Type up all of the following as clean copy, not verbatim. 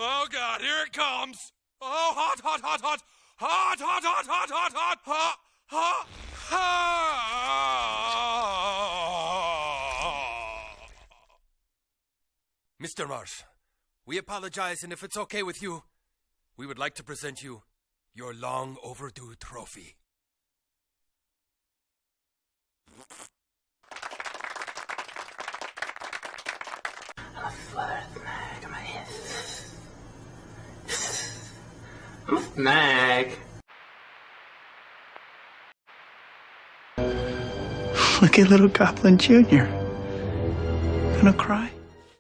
Oh God, here it comes. Oh, hot, hot, hot, hot. Hot, hot, hot, hot, hot, hot, hot, hot, hot. Mr. Marsh, we apologize, and if it's okay with you, we would like to present you your long overdue trophy. Mag. Look at little Goblin Jr. Gonna cry?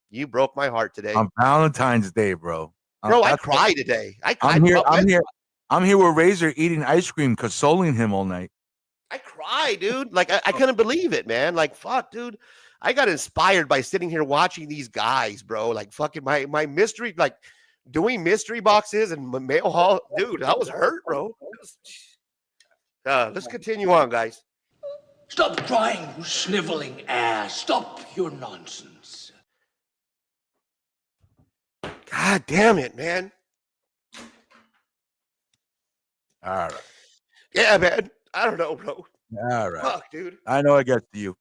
You broke my heart today. On Valentine's Day, bro. Bro, I cried today. I'm here with Razor eating ice cream, consoling him all night. I cried, dude. Like, I couldn't believe it, man. Like, fuck, dude. I got inspired by sitting here watching these guys, bro. Like, fucking my mystery, like, doing mystery boxes and mail haul. Dude, I was hurt, bro. Let's continue on, guys. Stop crying, you sniveling ass. Stop your nonsense. God damn it, man. All right. Yeah, man. I don't know, bro. All right. Fuck, dude. I know it gets to you.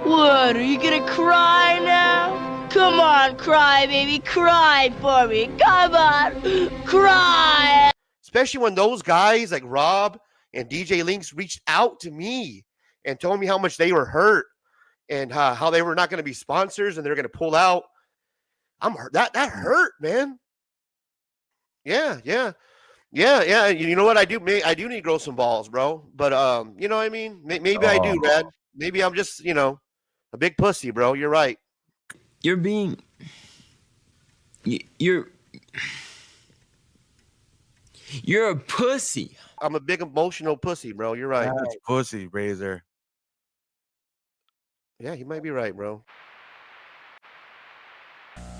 What, are you gonna cry now? Come on, cry, baby, cry for me. Come on, cry. Especially when those guys like Rob and DJ Links reached out to me and told me how much they were hurt and how they were not going to be sponsors and they're going to pull out. I'm hurt. That hurt, man. Yeah. You know what? I do need to grow some balls, bro. But you know what I mean? Maybe I do, Rad. Maybe I'm just, a big pussy, bro. You're right. You're a pussy. I'm a big emotional pussy, bro. You're right. That's pussy, Razor. Yeah, you might be right, bro.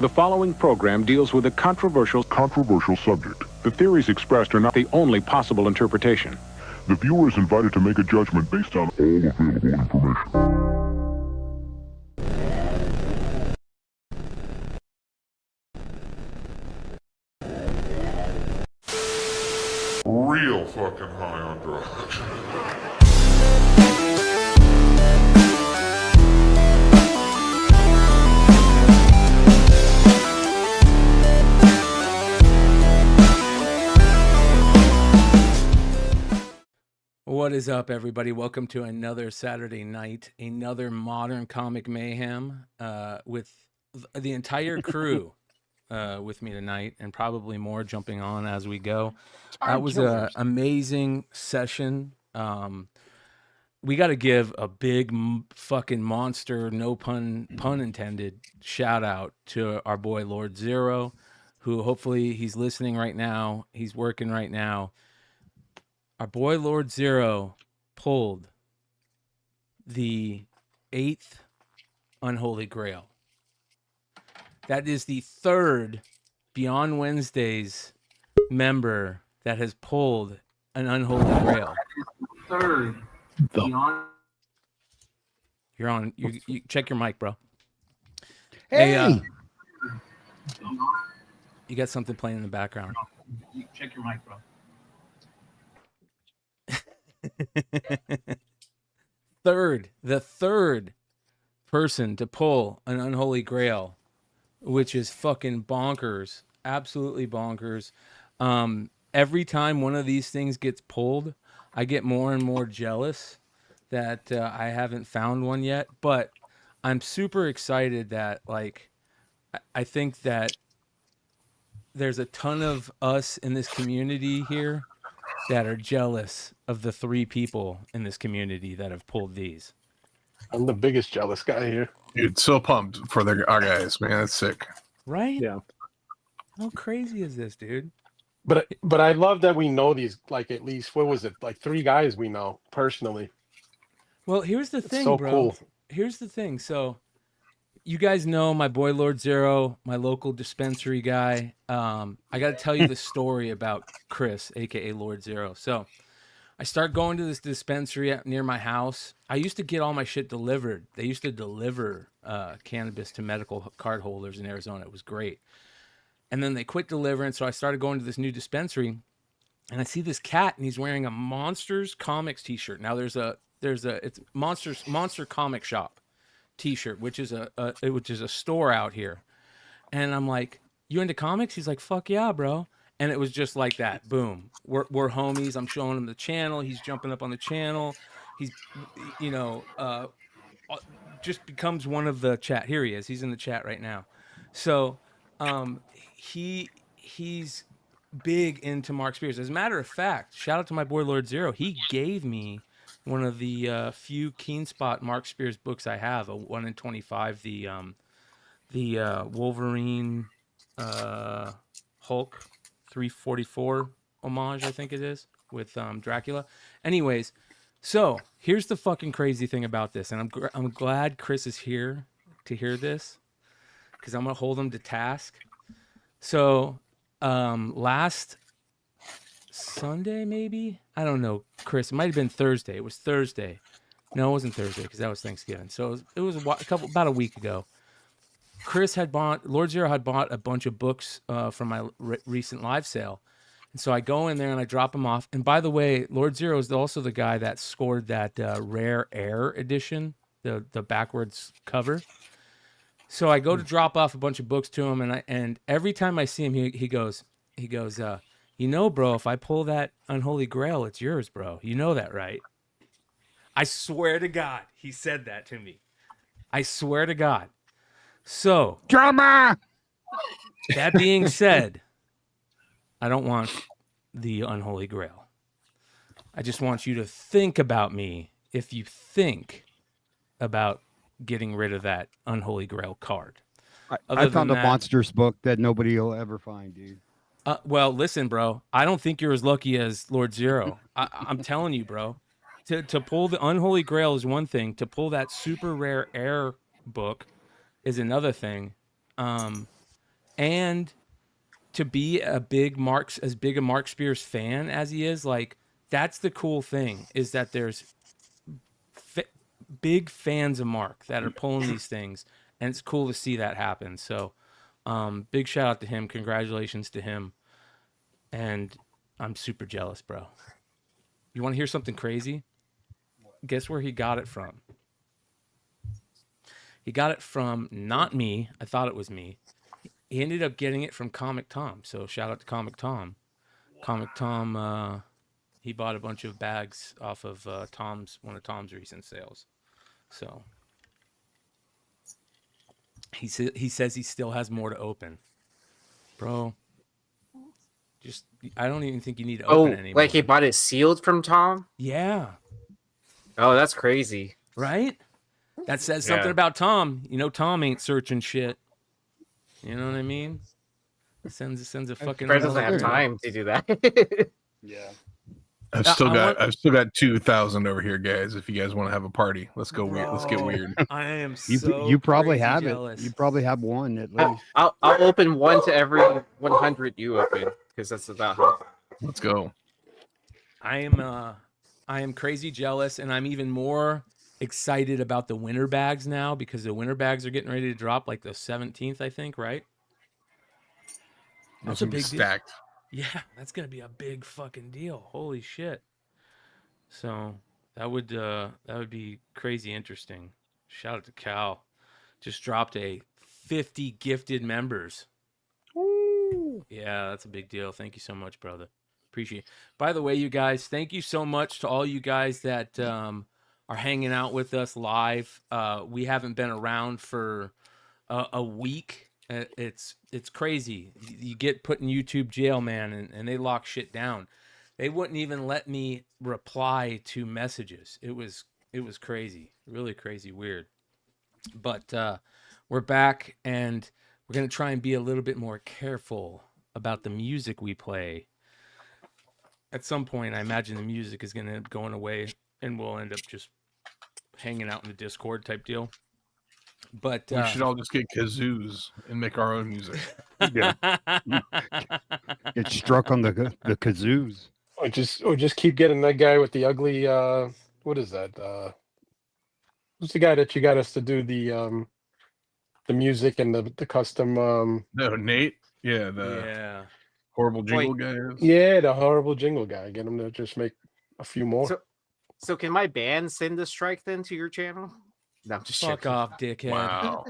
The following program deals with a controversial subject. The theories expressed are not the only possible interpretation. The viewer is invited to make a judgment based on all available information. Real fucking high on drugs. What is up, everybody? Welcome to another Saturday night, another Modern Comic Mayhem with the entire crew with me tonight, and probably more jumping on as we go. That was an amazing session. We got to give a big fucking monster, no pun intended, shout out to our boy Lord Zero, who hopefully he's listening right now. He's working right now. Our boy Lord Zero pulled the 8th Unholy Grail. That is the third Beyond Wednesdays member that has pulled an Unholy Grail. Third. Beyond. You're on. You check your mic, bro. Hey, you got something playing in the background. Check your mic, bro. The third person to pull an Unholy Grail, which is fucking bonkers, absolutely bonkers. Every time one of these things gets pulled, I get more and more jealous that I haven't found one yet, but I'm super excited that, like, I think that there's a ton of us in this community here that are jealous of the 3 people in this community that have pulled these. I'm the biggest jealous guy here. Dude, so pumped for our guys, man. It's sick. Right? Yeah. How crazy is this, dude? But I love that we know these, like, at least, what was it, like 3 guys we know personally. Well, here's the thing, so bro. cool. Here's the thing. So you guys know my boy Lord Zero, my local dispensary guy. I got to tell you the story about Chris, aka Lord Zero. So I start going to this dispensary near my house. I used to get all my shit delivered. They used to deliver cannabis to medical card holders in Arizona. It was great. And then they quit delivering, so I started going to this new dispensary, and I see this cat, and he's wearing a Monsters Comics t-shirt. Now it's Monster Comic Shop t-shirt, which is a store out here. And I'm like, "You into comics?" He's like, "Fuck yeah, bro." And it was just like that. Boom. We're homies. I'm showing him the channel. He's jumping up on the channel. He's, just becomes one of the chat. Here he is. He's in the chat right now. So, he's big into Mark Spears. As a matter of fact, shout out to my boy Lord Zero. He gave me one of the few Keen Spot Mark Spears books I have, a 1 in 25, the Wolverine Hulk 344 homage, I think it is, with Dracula. Anyways, so here's the fucking crazy thing about this, and I'm glad Chris is here to hear this, because I'm gonna hold him to task. So last Sunday, maybe, I don't know, Chris, it might have been Thursday. It was Thursday. No, it wasn't Thursday, because that was Thanksgiving. So it was about a week ago. Lord Zero had bought a bunch of books from my recent live sale. And so I go in there and I drop them off. And by the way, Lord Zero is also the guy that scored that Rare Air edition, the backwards cover. So I go to drop off a bunch of books to him, and every time I see him, he goes, bro, if I pull that Unholy Grail, it's yours, bro. You know that, right? I swear to God, he said that to me. I swear to God. So, drama. That being said, I don't want the Unholy Grail. I just want you to think about me if you think about getting rid of that Unholy Grail card. I found a monsters book that nobody will ever find, dude. Well, listen, bro. I don't think you're as lucky as Lord Zero. I'm telling you, bro. To pull the Unholy Grail is one thing. To pull that super rare air book is another thing. And to be as big a Mark Spears fan as he is, like, that's the cool thing, is that there's big fans of Mark that are pulling these things, and it's cool to see that happen. So big shout out to him. Congratulations to him. And I'm super jealous, bro. You want to hear something crazy? Guess where he got it from? He got it from not me. I thought it was me. He ended up getting it from Comic Tom. So shout out to Comic Tom. Comic Tom, he bought a bunch of bags off of one of Tom's recent sales. So he says he still has more to open. Bro, I don't even think you need to open it anymore. Like he bought it sealed from Tom? Yeah. Oh, that's crazy. Right? That says something about Tom. You know, Tom ain't searching shit. You know what I mean? It sends a fucking. Fred doesn't have time to do that. Yeah. I've still got 2,000 over here, guys. If you guys want to have a party, let's go weird. Let's get weird. I am You probably have jealous. it. You probably have one at least. I'll open one to every 100 you open, because that's about how. Let's go. I am crazy jealous, and I'm even more excited about the winter bags now, because the winter bags are getting ready to drop like the 17th, I think, right? That's a big stacked. Yeah, that's gonna be a big fucking deal. Holy shit! So that would be crazy interesting. Shout out to Cal, just dropped a 50 gifted members. Ooh. Yeah, that's a big deal. Thank you so much, brother. Appreciate it. By the way, you guys, thank you so much to all you guys that are hanging out with us live. We haven't been around for a week. It's crazy. You get put in YouTube jail, man, and they lock shit down. They wouldn't even let me reply to messages. It was crazy, really crazy, weird. But we're back, and we're gonna try and be a little bit more careful about the music we play. At some point, I imagine the music is gonna end up going away, and we'll end up just hanging out in the Discord type deal. But we should all just get kazoos and make our own music. Yeah. Get struck on the kazoos. Or just keep getting that guy with the ugly. What is that? Who's the guy that you got us to do the music and the custom? No, Nate. Yeah, Yeah. horrible jingle guy. Yeah, the horrible jingle guy. Get him to just make a few more. So can my band send a strike then to your channel? No, I'm just Fuck joking. off, dickhead. Wow.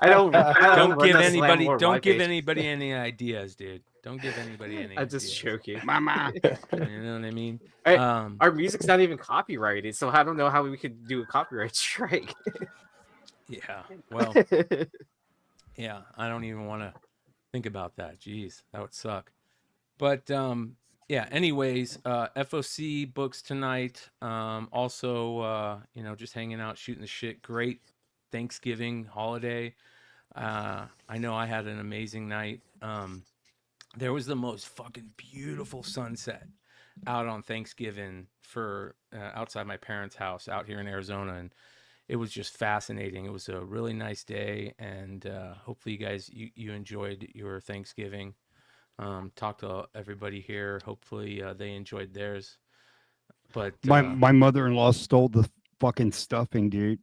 I don't Don't run give the anybody. Slam Don't War give page. anybody any ideas, dude. Don't give anybody any. I'm just joking. Mama. You know what I mean? Our music's not even copyrighted, so I don't know how we could do a copyright strike. Yeah. Well. Yeah. I don't even want to think about that. Jeez, that would suck. But yeah. Anyways, F.O.C. books tonight. Also, just hanging out, shooting the shit. Great Thanksgiving holiday. I know I had an amazing night. There was the most fucking beautiful sunset out on Thanksgiving for outside my parents' house out here in Arizona, and it was just fascinating. It was a really nice day, and hopefully you guys you enjoyed your Thanksgiving. Talked to everybody here. Hopefully they enjoyed theirs. But my mother-in-law stole the fucking stuffing, dude.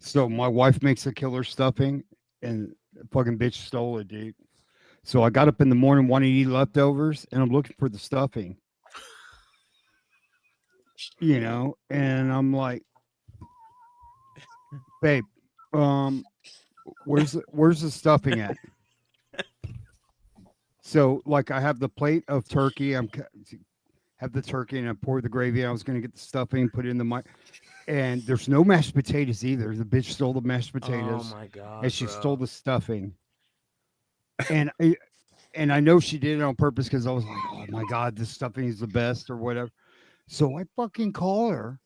So my wife makes a killer stuffing, and the fucking bitch stole it, dude. So I got up in the morning wanting to eat leftovers, and I'm looking for the stuffing. And I'm like, babe, where's the stuffing at? So like I have the plate of turkey. Have the turkey and I pour the gravy. I was going to get the stuffing, put it in the mic. And there's no mashed potatoes either. The bitch stole the mashed potatoes. Oh my god! And she stole the stuffing. And I know she did it on purpose because I was like, oh my god, this stuffing is the best or whatever. So I fucking call her,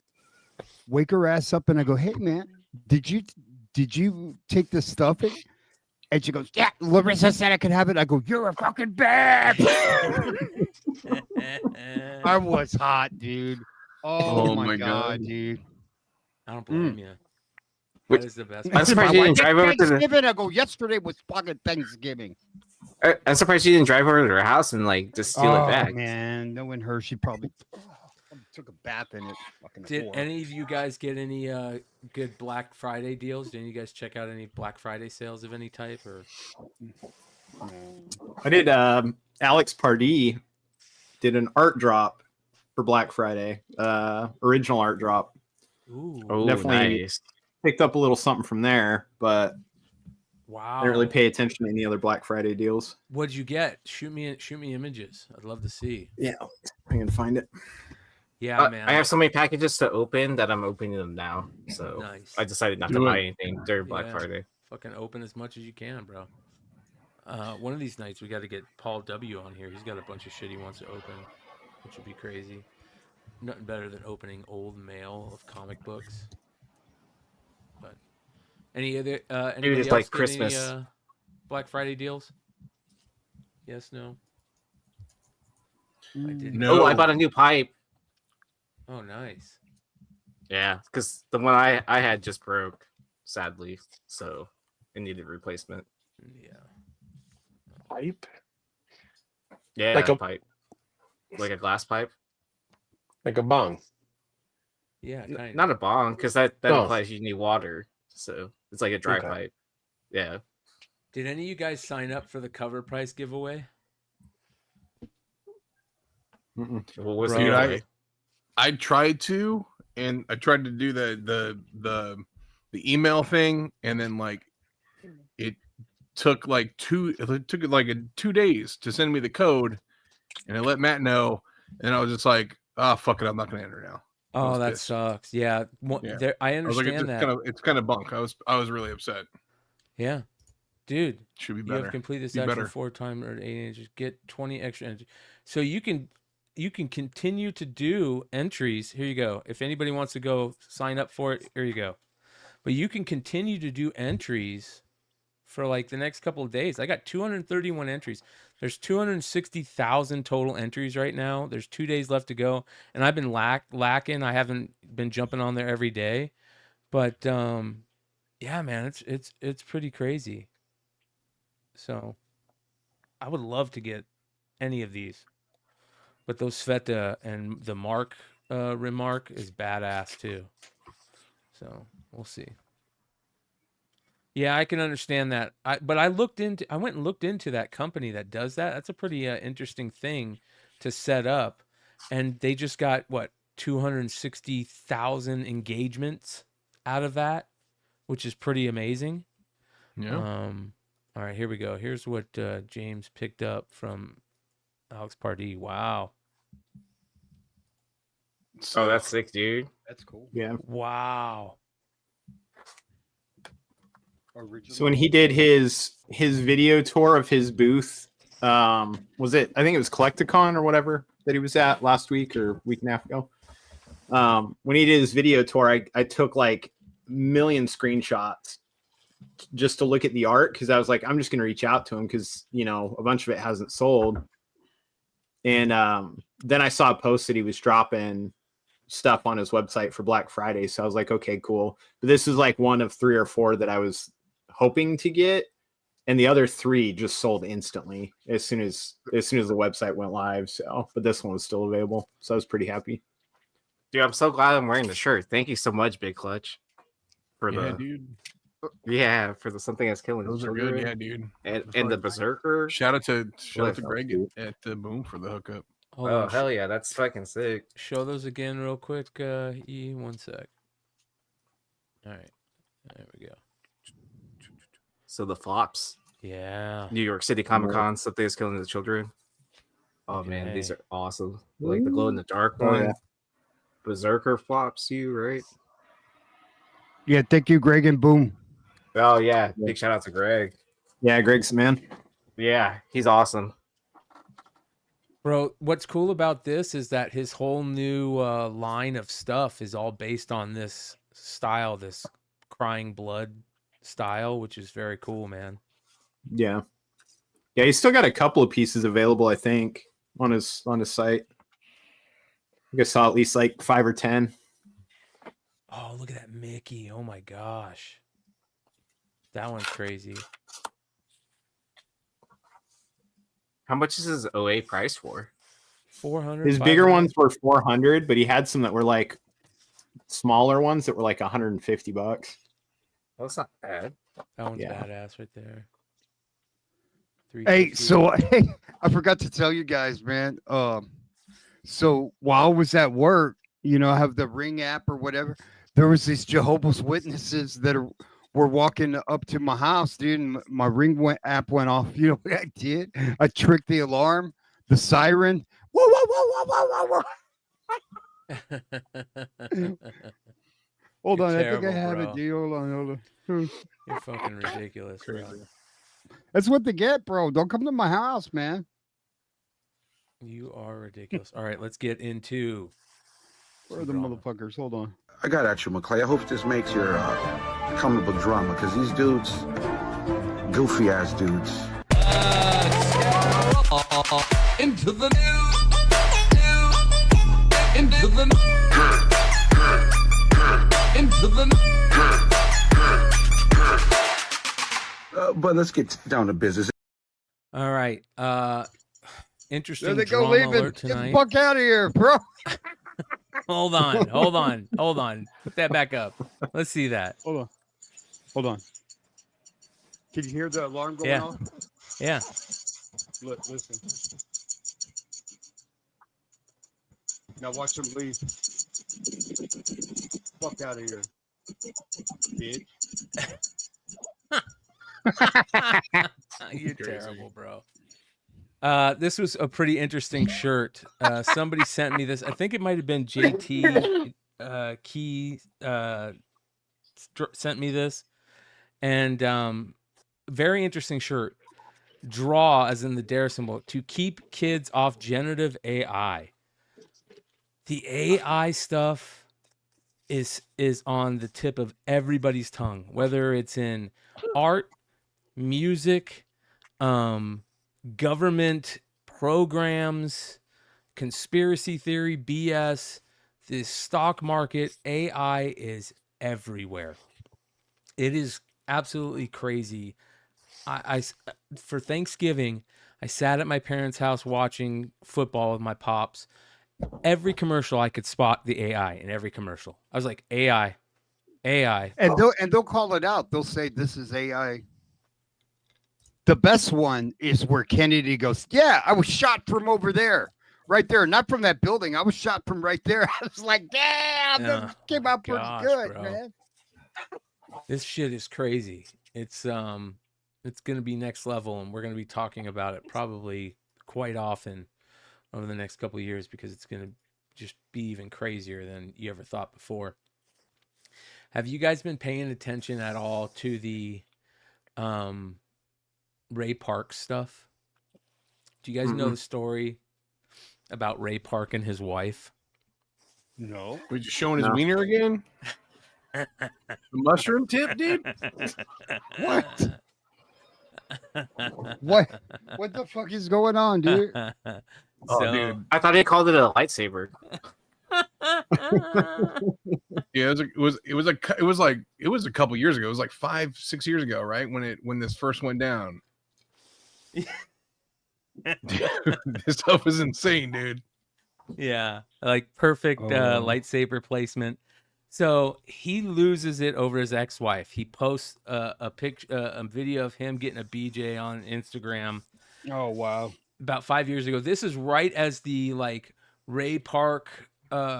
wake her ass up, and I go, hey man, did you take the stuffing? And she goes, yeah, Larissa said I could have it. I go, you're a fucking bitch. I was hot, dude. Oh my god, dude. I don't blame you. That is the best. I'm surprised you didn't drive over to Thanksgiving. I go, yesterday was fucking Thanksgiving. I'm surprised you didn't drive over to her house and like just steal it back. Man, knowing her, she probably took a bath in it. Did any of you guys get any good Black Friday deals? Did you guys check out any Black Friday sales of any type? Or I did. Alex Pardee did an art drop for Black Friday. Original art drop. Ooh, definitely nice. Picked up a little something from there, but wow, I didn't really pay attention to any other Black Friday deals. What'd you get? Shoot me images. I'd love to see. Yeah, I can find it. Yeah, man. I have so many packages to open that I'm opening them now. So Nice. I decided not to buy anything during Black Friday. Fucking open as much as you can, bro. One of these nights we got to get Paul W on here. He's got a bunch of shit he wants to open, which would be crazy. Nothing better than opening old mail of comic books. But any other anybody it's else like get Christmas. any, Black Friday deals? Yes, no. I didn't. No, I bought a new pipe. Oh, nice. Yeah, because the one I had just broke, sadly, so it needed replacement. Yeah. Pipe? Yeah, Like like a- a pipe, like a glass pipe. Like a bong. Yeah, kind of. Not a bong, because that Oh. implies you need water. So it's like a dry Okay. pipe. Yeah. Did any of you guys sign up for the cover price giveaway? What was Dude, the I giveaway? tried to, and I tried to do the email thing, and then like it took like 2 days to send me the code, and I let Matt know, and I was just like, oh fuck it, I'm not gonna enter now. I Oh, was that pissed. sucks. Yeah, Yeah. There, I I was like, understand that. it's kind of bunk. I was really upset. Yeah, dude. Should be You better. have completed this Be action better. 4 times or 8 inches. Get 20 extra entries. So you can continue to do entries. Here you go. If anybody wants to go sign up for it, here you go. But you can continue to do entries for like the next couple of days. I got 231 entries. There's 260,000 total entries right now. There's 2 days left to go, and I've been lacking. I haven't been jumping on there every day, but yeah, man, it's pretty crazy. So I would love to get any of these. But those Sveta and the Mark remark is badass too. So we'll see. Yeah, I can understand that. I went and looked into that company that does that. That's a pretty interesting thing to set up. And they just got 260,000 engagements out of that, which is pretty amazing. Yeah. All right, here we go. Here's what James picked up from Alex Pardee. Wow. Oh, that's sick, dude. That's cool. Yeah. Wow. So when he did his video tour of his booth, was it? I think it was Collecticon or whatever that he was at last week or week and a half ago. When he did his video tour, I took like a million screenshots just to look at the art because I was like, I'm just gonna reach out to him because a bunch of it hasn't sold. And then I saw a post that he was dropping stuff on his website for Black Friday, so I was like, okay, cool. But this is like one of 3 or 4 that I was hoping to get, and the other 3 just sold instantly as soon as the website went live. So, but this one was still available, so I was pretty happy. Dude, I'm so glad I'm wearing the shirt. Thank you so much, Big Clutch, for dude. Yeah, for the something that's killing Those the are children. good, yeah, dude. And the Berserker. Shout out to Greg Dude. at the Boom for the hookup. Hold Oh on. hell yeah, that's fucking sick. Show those again real quick, E. 1 sec. All right. There we go. So the flops. Yeah. New York City Comic Con, something that's killing the children. Oh man, these are awesome. Like the glow in the dark Oh, one. yeah. Berserker flops you, right? Yeah, thank you, Greg and Boom. Oh yeah. Big shout out to Greg. Yeah, Greg's the man. Yeah, he's awesome. Bro, what's cool about this is that his whole new line of stuff is all based on this style, this crying blood style, which is very cool, man. Yeah, he's still got a couple of pieces available, I think, on his site. I think I saw at least like 5 or 10. Oh, look at that Mickey. Oh my gosh. That one's crazy. How much is his OA price for? 400. His bigger ones were 400, but he had some that were like smaller ones that were like $150. Well, that's not bad. That one's Yeah. badass right there. Hey, 350. so hey, I forgot to tell you guys, man. So while I was at work, I have the Ring app or whatever. There was these Jehovah's Witnesses that were walking up to my house, dude. And my Ring app went off. You know what I did? I tricked the alarm, the siren. Whoa, whoa, whoa, whoa, whoa, whoa. Hold You're on, I think I terrible, have bro. it, dude. Hold on. You're fucking ridiculous, bro. That's what they get, bro. Don't come to my house, man. You are ridiculous. All right, let's get into. Where are the motherfuckers? Hold on. I got at you, McClay. I hope this makes your comic book drama, because these dudes, goofy ass dudes. Into the news. Into the into the But let's get down to business. All right. Interesting. There they go, drama leaving. alert Get the tonight. fuck out of here, bro. Hold on. Put that back up. Let's see that. Hold on. Can you hear the alarm going Yeah. off? Yeah. Listen. Now watch them leave. Fuck out of here, bitch. You're terrible, bro. This was a pretty interesting shirt. Somebody sent me this. I think it might have been JT Key sent me this, and very interesting shirt. Draw, as in the dare symbol, to keep kids off generative AI. The AI stuff is on the tip of everybody's tongue, whether it's in art, music, government programs, conspiracy theory, BS, the stock market. AI is everywhere. It is absolutely crazy for Thanksgiving, I sat at my parents' house watching football with my pops. Every commercial I could spot the AI in every commercial. I was like, AI. And they'll call it out. They'll say this is AI. The best one is where Kennedy goes, "Yeah, I was shot from over there, right there, not from that building. I was shot from right there." I was like, "Damn, that came out pretty good, bro. man." This shit is crazy. It's gonna be next level, and we're gonna be talking about it probably quite often over the next couple of years because it's gonna just be even crazier than you ever thought before. Have you guys been paying attention at all to the Ray Park stuff? Do you guys know the story about Ray Park and his wife? No. Were you showing his wiener again? The mushroom tip, dude? What? What the fuck is going on, dude? Oh, dude. I thought he called it a lightsaber. Yeah, it was a couple years ago. It was like 5-6 years ago, right? When this first went down. This stuff was insane, dude. Yeah, like perfect lightsaber placement. So he loses it over his ex-wife. He posts a video of him getting a BJ on Instagram. Oh wow! About 5 years ago. This is right as the like Ray Park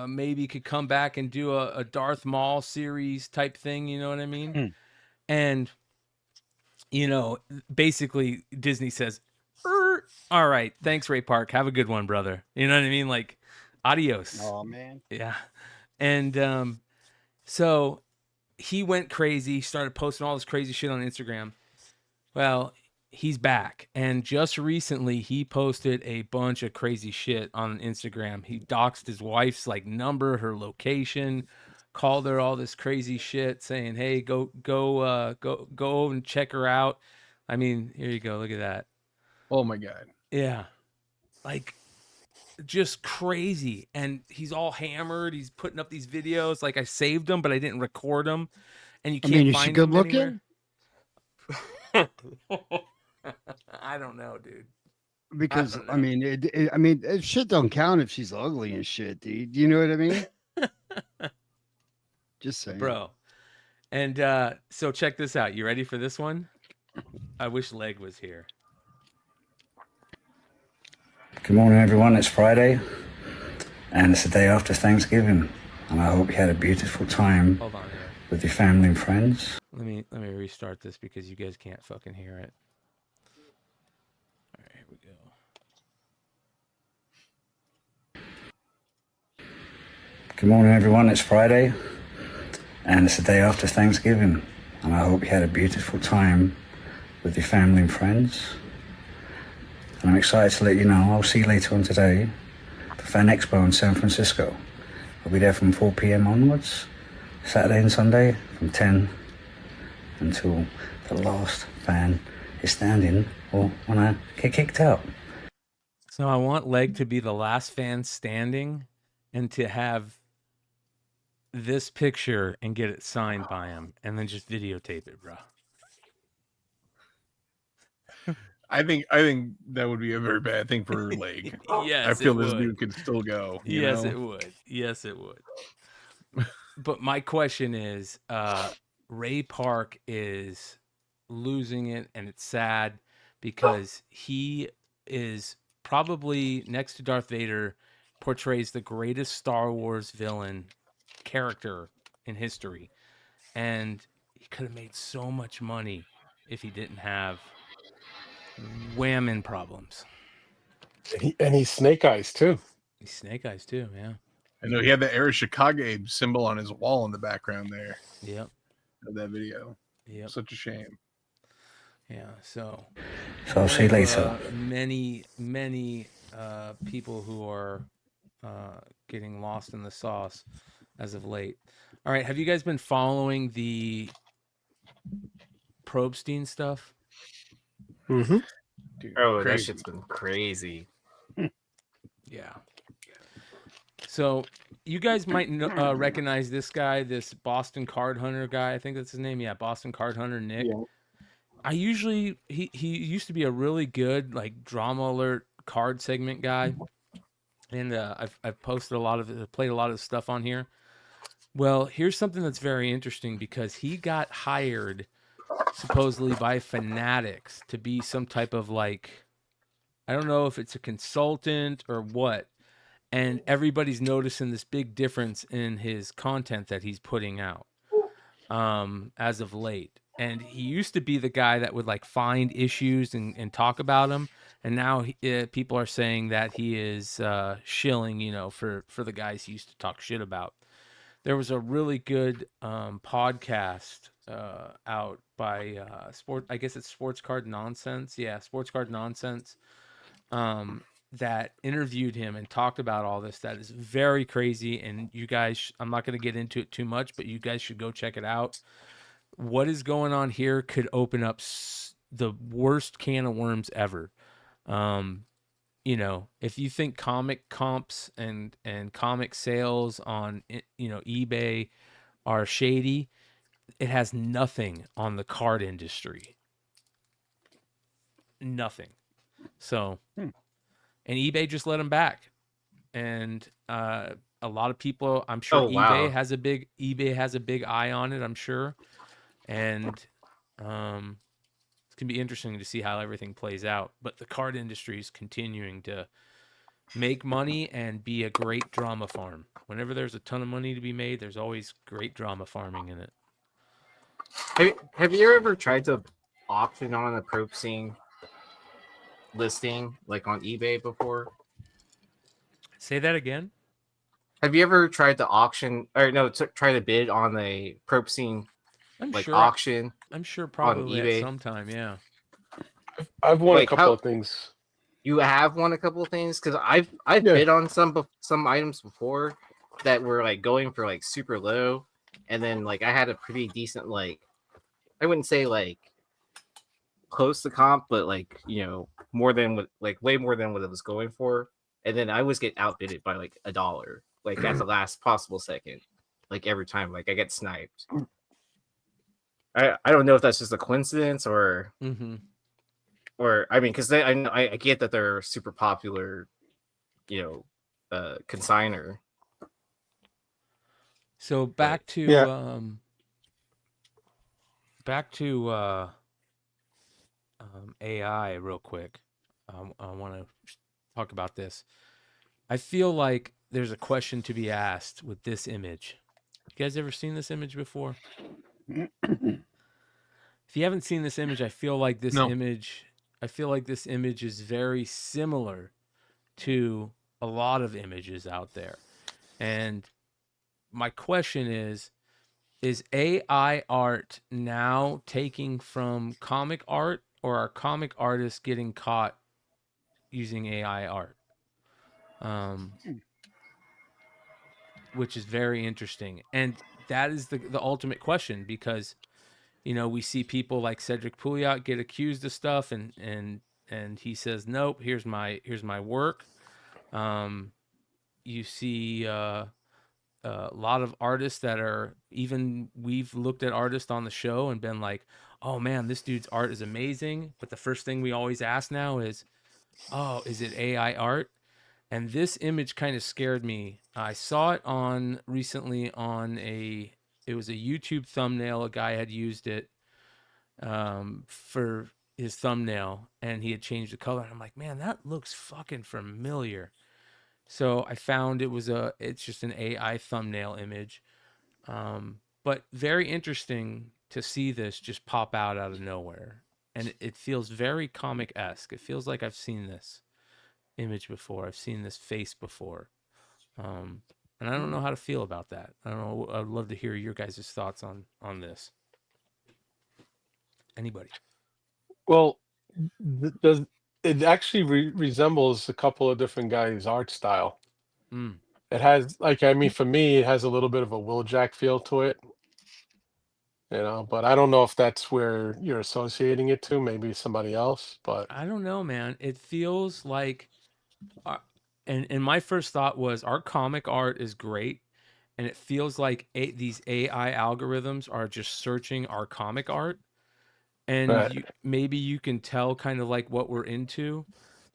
maybe could come back and do a Darth Maul series type thing. You know what I mean? And you know, basically Disney says, "All right, thanks, Ray Park. Have a good one, brother." You know what I mean? Like, adios. Oh man. Yeah. And so he went crazy, started posting all this crazy shit on Instagram. Well, he's back. And just recently he posted a bunch of crazy shit on Instagram. He doxed his wife's like number, her location, called her all this crazy shit saying, "Hey, go and check her out." I mean, here you go. Look at that. Oh my God. Yeah. Like, just crazy. And he's all hammered. He's putting up these videos. Like, I saved them, but I didn't record them. And you can't is find she good them looking? I don't know, dude. Because I mean, shit don't count if she's ugly and shit, dude. You know what I mean? Just saying, bro. And so check this out. You ready for this one? I wish Leg was here. Good morning, everyone. It's Friday, and it's the day after Thanksgiving, and I hope you had a beautiful time with your family and friends. Let me restart this because you guys can't fucking hear it. All right, here we go. Good morning, everyone. It's Friday, and it's the day after Thanksgiving, and I hope you had a beautiful time with your family and friends. And I'm excited to let you know I'll see you later on today at the Fan Expo in San Francisco. I'll be there from 4 p.m. onwards, Saturday and Sunday from 10 until the last fan is standing or when I get kicked out. So I want Leg to be the last fan standing and to have this picture and get it signed by him and then just videotape it, bro. I think that would be a very bad thing for Leg. Yes, I feel it this would. dude could still go. Yes, know? it would. Yes, it would. But my question is, Ray Park is losing it, and it's sad because he is probably, next to Darth Vader, portrays the greatest Star Wars villain character in history. And he could have made so much money if he didn't have whammon problems. And he's Snake Eyes too. He's Snake Eyes too, yeah. I know he had the Air Chicago symbol on his wall in the background there. Yep. Of that video. Yep. Such a shame. Yeah, so I'll see you later. Many people who are getting lost in the sauce as of late. All right, have you guys been following the Probstein stuff? Mm-hmm. Dude, Oh, that crazy. shit's been crazy. Yeah. So you guys might recognize this guy, this Boston Card Hunter guy. I think that's his name. Yeah, Boston Card Hunter Nick. Yeah. I usually he used to be a really good like drama alert card segment guy, and I've posted a lot of played a lot of stuff on here. Well, here's something that's very interesting because he got hired supposedly by Fanatics to be some type of like, I don't know if it's a consultant or what, and everybody's noticing this big difference in his content that he's putting out as of late. And he used to be the guy that would like find issues and talk about them, and now people are saying that he is shilling, you know, for the guys he used to talk shit about. There was a really good podcast out by I guess it's Sports Card Nonsense. Yeah, Sports Card Nonsense. That interviewed him and talked about all this. That is very crazy. And you guys, I'm not going to get into it too much, but you guys should go check it out. What is going on here could open up the worst can of worms ever. You know, if you think comic comps and comic sales on, you know, eBay are shady, it has nothing on the card industry. Nothing. So, and eBay just let them back. And a lot of people, I'm sure eBay has a big eye on it, I'm sure. And it's going to be interesting to see how everything plays out. But the card industry is continuing to make money and be a great drama farm. Whenever there's a ton of money to be made, there's always great drama farming in it. Have you ever tried to auction on a Propsing listing like on eBay before? Say that again. Have you ever tried to auction or no, try to bid on a Propsing auction? I'm sure probably on eBay at some time, yeah. I've won a couple of things. You have won a couple of things because I've bid on some items before that were like going for like super low, and then like I had a pretty decent like, I wouldn't say like close to comp, but like, you know, more than what, like way more than what it was going for, and then I always get outbidded by like $1, like at the last possible second, like every time, like I get sniped. I don't know if that's just a coincidence or or I mean, because I get that they're super popular, you know, consigner. So back to AI real quick. I want to talk about this. I feel like there's a question to be asked with this image. You guys ever seen this image before? If you haven't seen this image, I feel like this image is very similar to a lot of images out there. And my question is AI art now taking from comic art, or are comic artists getting caught using AI art? Which is very interesting. And that is the ultimate question, because, you know, we see people like Cedric Pouliot get accused of stuff, and he says, nope, here's my work. You see a lot of artists that are, even we've looked at artists on the show and been like, oh man, this dude's art is amazing. But the first thing we always ask now is, oh, is it AI art? And this image kind of scared me. I saw it recently on it was a YouTube thumbnail. A guy had used it for his thumbnail, and he had changed the color. And I'm like, man, that looks fucking familiar. So I found it's just an AI thumbnail image. But very interesting to see this just pop out of nowhere. And it feels very comic-esque. It feels like I've seen this image before. I've seen this face before. And I don't know how to feel about that. I don't know. I'd love to hear your guys' thoughts on this. Anybody? Well, it actually resembles a couple of different guys' art style. It has, like, I mean, for me, it has a little bit of a Will Jack feel to it, you know, but I don't know if that's where you're associating it to, maybe somebody else, but I don't know, man. It feels like, and my first thought was, our comic art is great, and it feels like these AI algorithms are just searching our comic art and Right. maybe you can tell kind of like what we're into,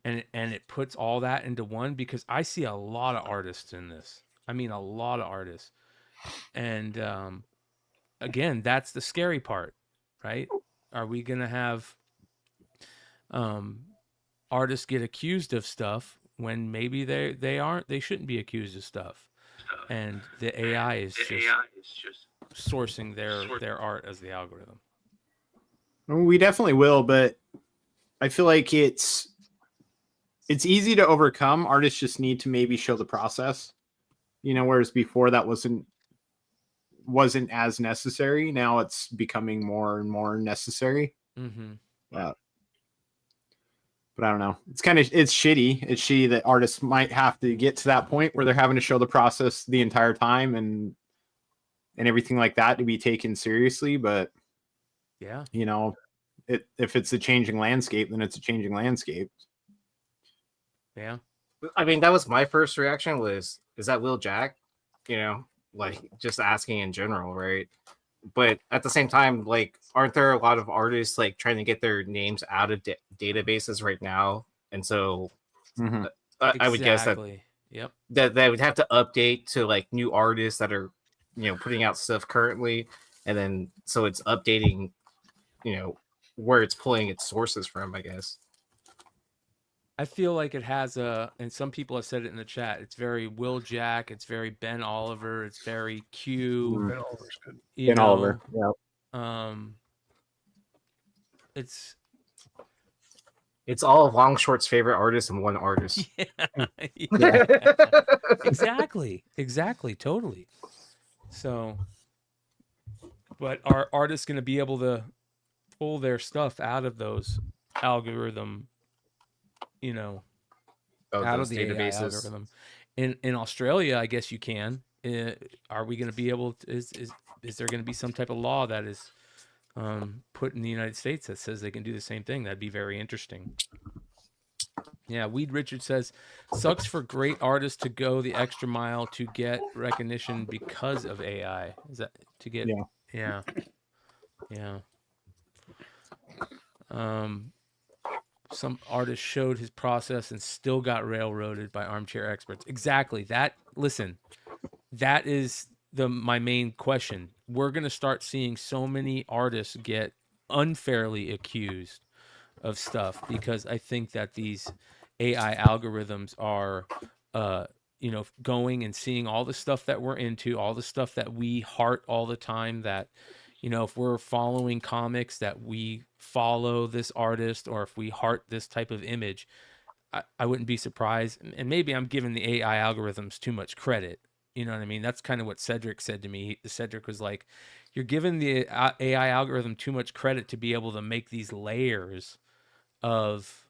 and it puts all that into one, because I see a lot of artists in this. I mean, a lot of artists, and again, that's the scary part, right? Are we gonna have artists get accused of stuff when maybe they shouldn't be accused of stuff, and the AI is just sourcing their art as the algorithm. We definitely will, but I feel like it's easy to overcome. Artists just need to maybe show the process, whereas before that wasn't as necessary. Now it's becoming more and more necessary. Mm-hmm. But I don't know. It's shitty. It's shitty that artists might have to get to that point where they're having to show the process the entire time and everything like that to be taken seriously. But yeah, if it's a changing landscape, then it's a changing landscape. Yeah. I mean, that was my first reaction was, is that Will Jack? Like just asking in general, right? But at the same time, like, aren't there a lot of artists like trying to get their names out of databases right now? And so I would guess that yep, that they would have to update to like new artists that are putting out stuff currently, and then so it's updating where it's pulling its sources from, I guess. I feel like it has and some people have said it in the chat, it's very Will Jack, it's very Ben Oliver, it's very Q. Ben Oliver's good. Ben Oliver, yeah. It's all of Longshort's favorite artists and one artist. Yeah. Exactly, totally. So, but are artists going to be able to pull their stuff out of those algorithm, out of the databases AI algorithm? In Australia, I guess you can. Are we going to be able to, is there going to be some type of law that is put in the United States that says they can do the same thing? That'd be very interesting. Yeah, Weed Richard says, sucks for great artists to go the extra mile to get recognition because of AI. Is that to get? Yeah. Some artist showed his process and still got railroaded by armchair experts. Exactly. That is my main question. We're going to start seeing so many artists get unfairly accused of stuff because I think that these AI algorithms are, going and seeing all the stuff that we're into, all the stuff that we heart all the time, that, if we're following comics, that we follow this artist, or if we heart this type of image, I wouldn't be surprised. And maybe I'm giving the AI algorithms too much credit. You know what I mean? That's kind of what Cedric said to me. Cedric was like, you're giving the AI algorithm too much credit to be able to make these layers of,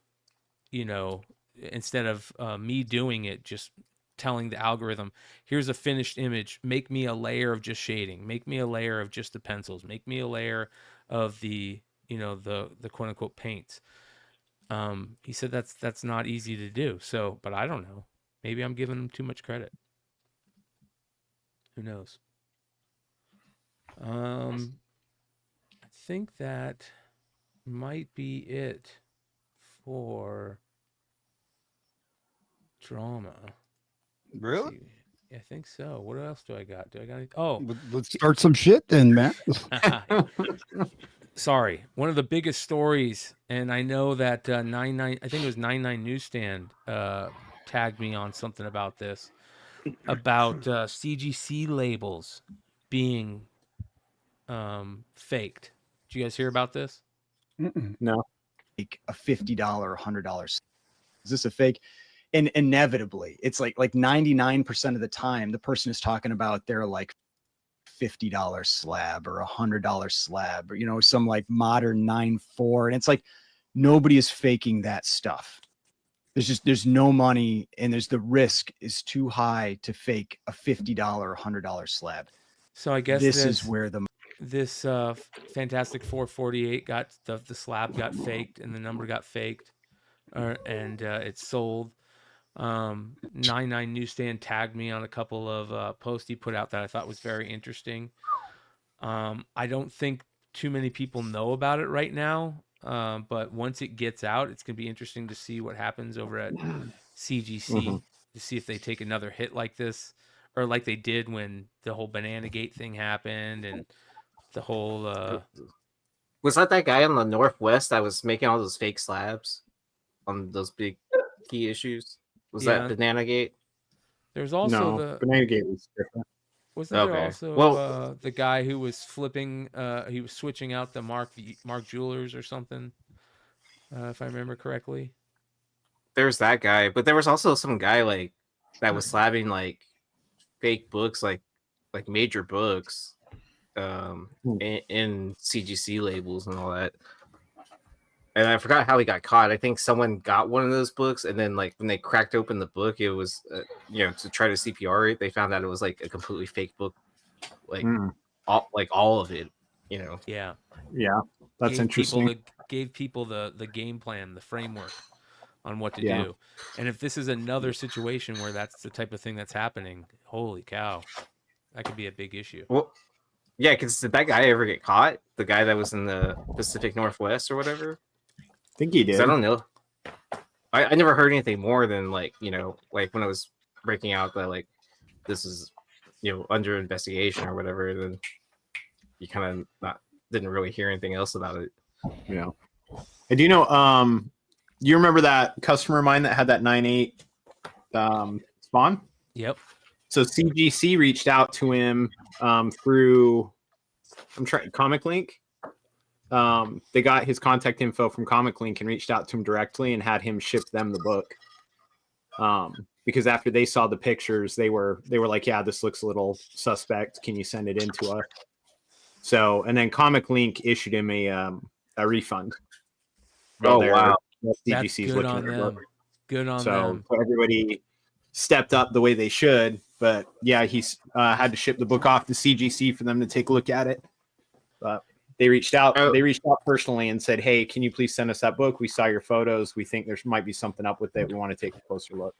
instead of me doing it, just telling the algorithm, here's a finished image, make me a layer of just shading, make me a layer of just the pencils, make me a layer of the the quote unquote paints. He said that's not easy to do. So, but I don't know, maybe I'm giving him too much credit. Who knows? I think that might be it for drama. Really? I think so. What else do I got? Oh, let's start some shit then, man. Sorry. One of the biggest stories, and I know that 99, I think it was 99 Newsstand tagged me on something about this, about CGC labels being faked. Did you guys hear about this? No. Like a $50, $100. Is this a fake? And inevitably, it's like 99% of the time, the person is talking about their like $50 slab or $100 slab, or some like modern 9.4, and it's like nobody is faking that stuff. There's no money, and the risk is too high to fake a $50 or $100 slab. So I guess this is where this Fantastic 448 got the slab got faked and the number got faked, and it's sold. 99 Newsstand tagged me on a couple of posts he put out that I thought was very interesting. I don't think too many people know about it right now. But once it gets out, it's going to be interesting to see what happens over at CGC to see if they take another hit like this, or like they did when the whole Banana Gate thing happened and the whole. Was that guy in the Northwest that was making all those fake slabs on those big key issues? Was that Banana Gate? There's also the Banana Gate was different. Wasn't there also the guy who was flipping? He was switching out the Mark Jewelers or something, if I remember correctly. There's that guy, but there was also some guy like that was slabbing like fake books, like major books, in CGC labels and all that. And I forgot how he got caught. I think someone got one of those books, and then like when they cracked open the book, it was to try to CPR it. They found out it was like a completely fake book, like all of it. Yeah. That's interesting. Gave people the game plan, the framework on what to do. And if this is another situation where that's the type of thing that's happening, holy cow, that could be a big issue. Well, yeah, because did that guy ever get caught? The guy that was in the Pacific Northwest or whatever? I think he did. I don't know. I never heard anything more than like when I was breaking out that like this is under investigation or whatever. Then you kind of didn't really hear anything else about it. Yeah, I do know. You remember that customer of mine that had that 9.8 spawn? Yep. So CGC reached out to him through Comic Link. They got his contact info from Comic Link and reached out to him directly and had him ship them the book. Because after they saw the pictures, they were like, yeah, this looks a little suspect. Can you send it in to us? So, and then Comic Link issued him a refund. Wow. That's good on them. Good on them. So everybody stepped up the way they should. But yeah, he's had to ship the book off to CGC for them to take a look at it. But they reached out. They reached out personally and said, "Hey, can you please send us that book? We saw your photos. We think there might be something up with it. We want to take a closer look."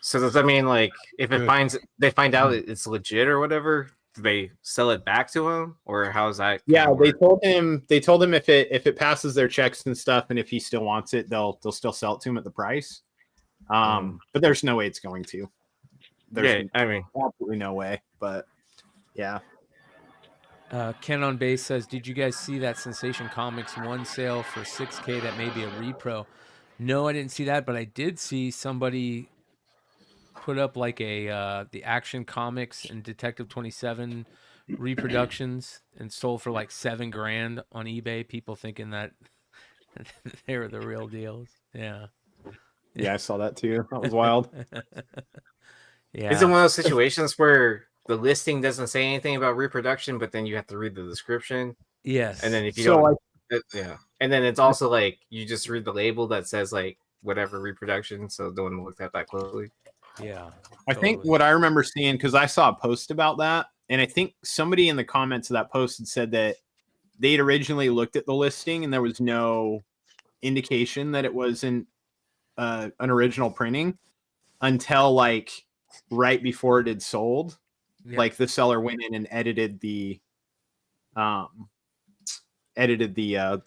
So does that mean like if they find out it's legit or whatever, do they sell it back to him, or how's that? Yeah, they told him if it passes their checks and stuff, and if he still wants it, they'll still sell it to him at the price. But there's no way it's going to. There's absolutely no way. But yeah. Ken on base says, "Did you guys see that Sensation Comics 1 sale for $6K that may be a repro?" No, I didn't see that, but I did see somebody put up like the Action Comics and Detective 27 reproductions and sold for like $7,000 on eBay. People thinking that they were the real deals. Yeah. Yeah, I saw that too. That was wild. Yeah. Is it one of those situations where the listing doesn't say anything about reproduction, but then you have to read the description? Yes. And then if you don't, and then it's also like you just read the label that says like whatever reproduction, so don't want to look at that closely. Yeah. I think what I remember seeing, because I saw a post about that, and I think somebody in the comments of that post had said that they'd originally looked at the listing and there was no indication that it wasn't an original printing until like right before it had sold. Yeah. Like the seller went in and edited the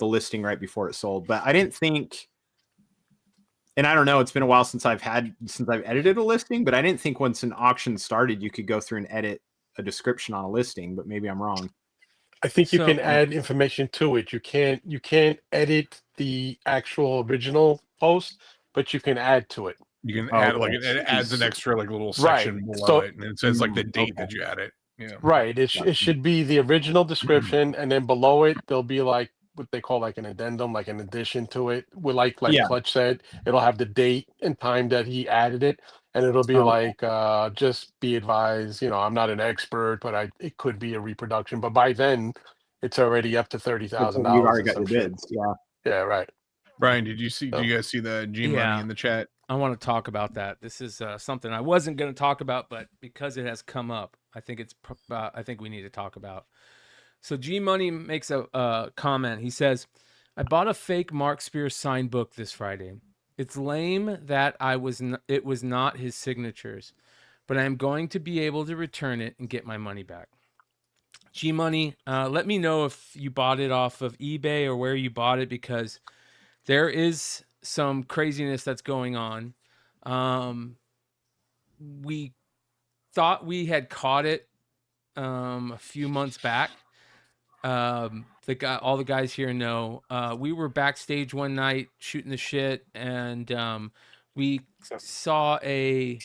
listing right before it sold. But I didn't think, and I don't know, it's been a while since I've edited a listing, but I didn't think once an auction started you could go through and edit a description on a listing, but maybe I'm wrong. I think you can add information to it. You can't edit the actual original post, but you can add to it. You can add it adds an extra like little section below it, and it says like the date that you add it. Yeah. Right. It should be the original description, and then below it there'll be like what they call like an addendum, like an addition to it. With like Clutch said, it'll have the date and time that he added it, and it'll be just be advised. I'm not an expert, but it could be a reproduction. But by then, it's already up to $30,000. You already got your bids. Yeah. Yeah. Right. Brian, did you guys see the G Money in the chat? I want to talk about that. This is something I wasn't going to talk about, but because it has come up, I think we need to talk about. So G Money makes a comment. He says, "I bought a fake Mark Spears signed book this Friday. It's lame that it was not his signatures, but I am going to be able to return it and get my money back. G Money, let me know if you bought it off of eBay or where you bought it, because there is some craziness that's going on. We thought we had caught it a few months back. All the guys here know. We were backstage one night shooting the shit, and we saw a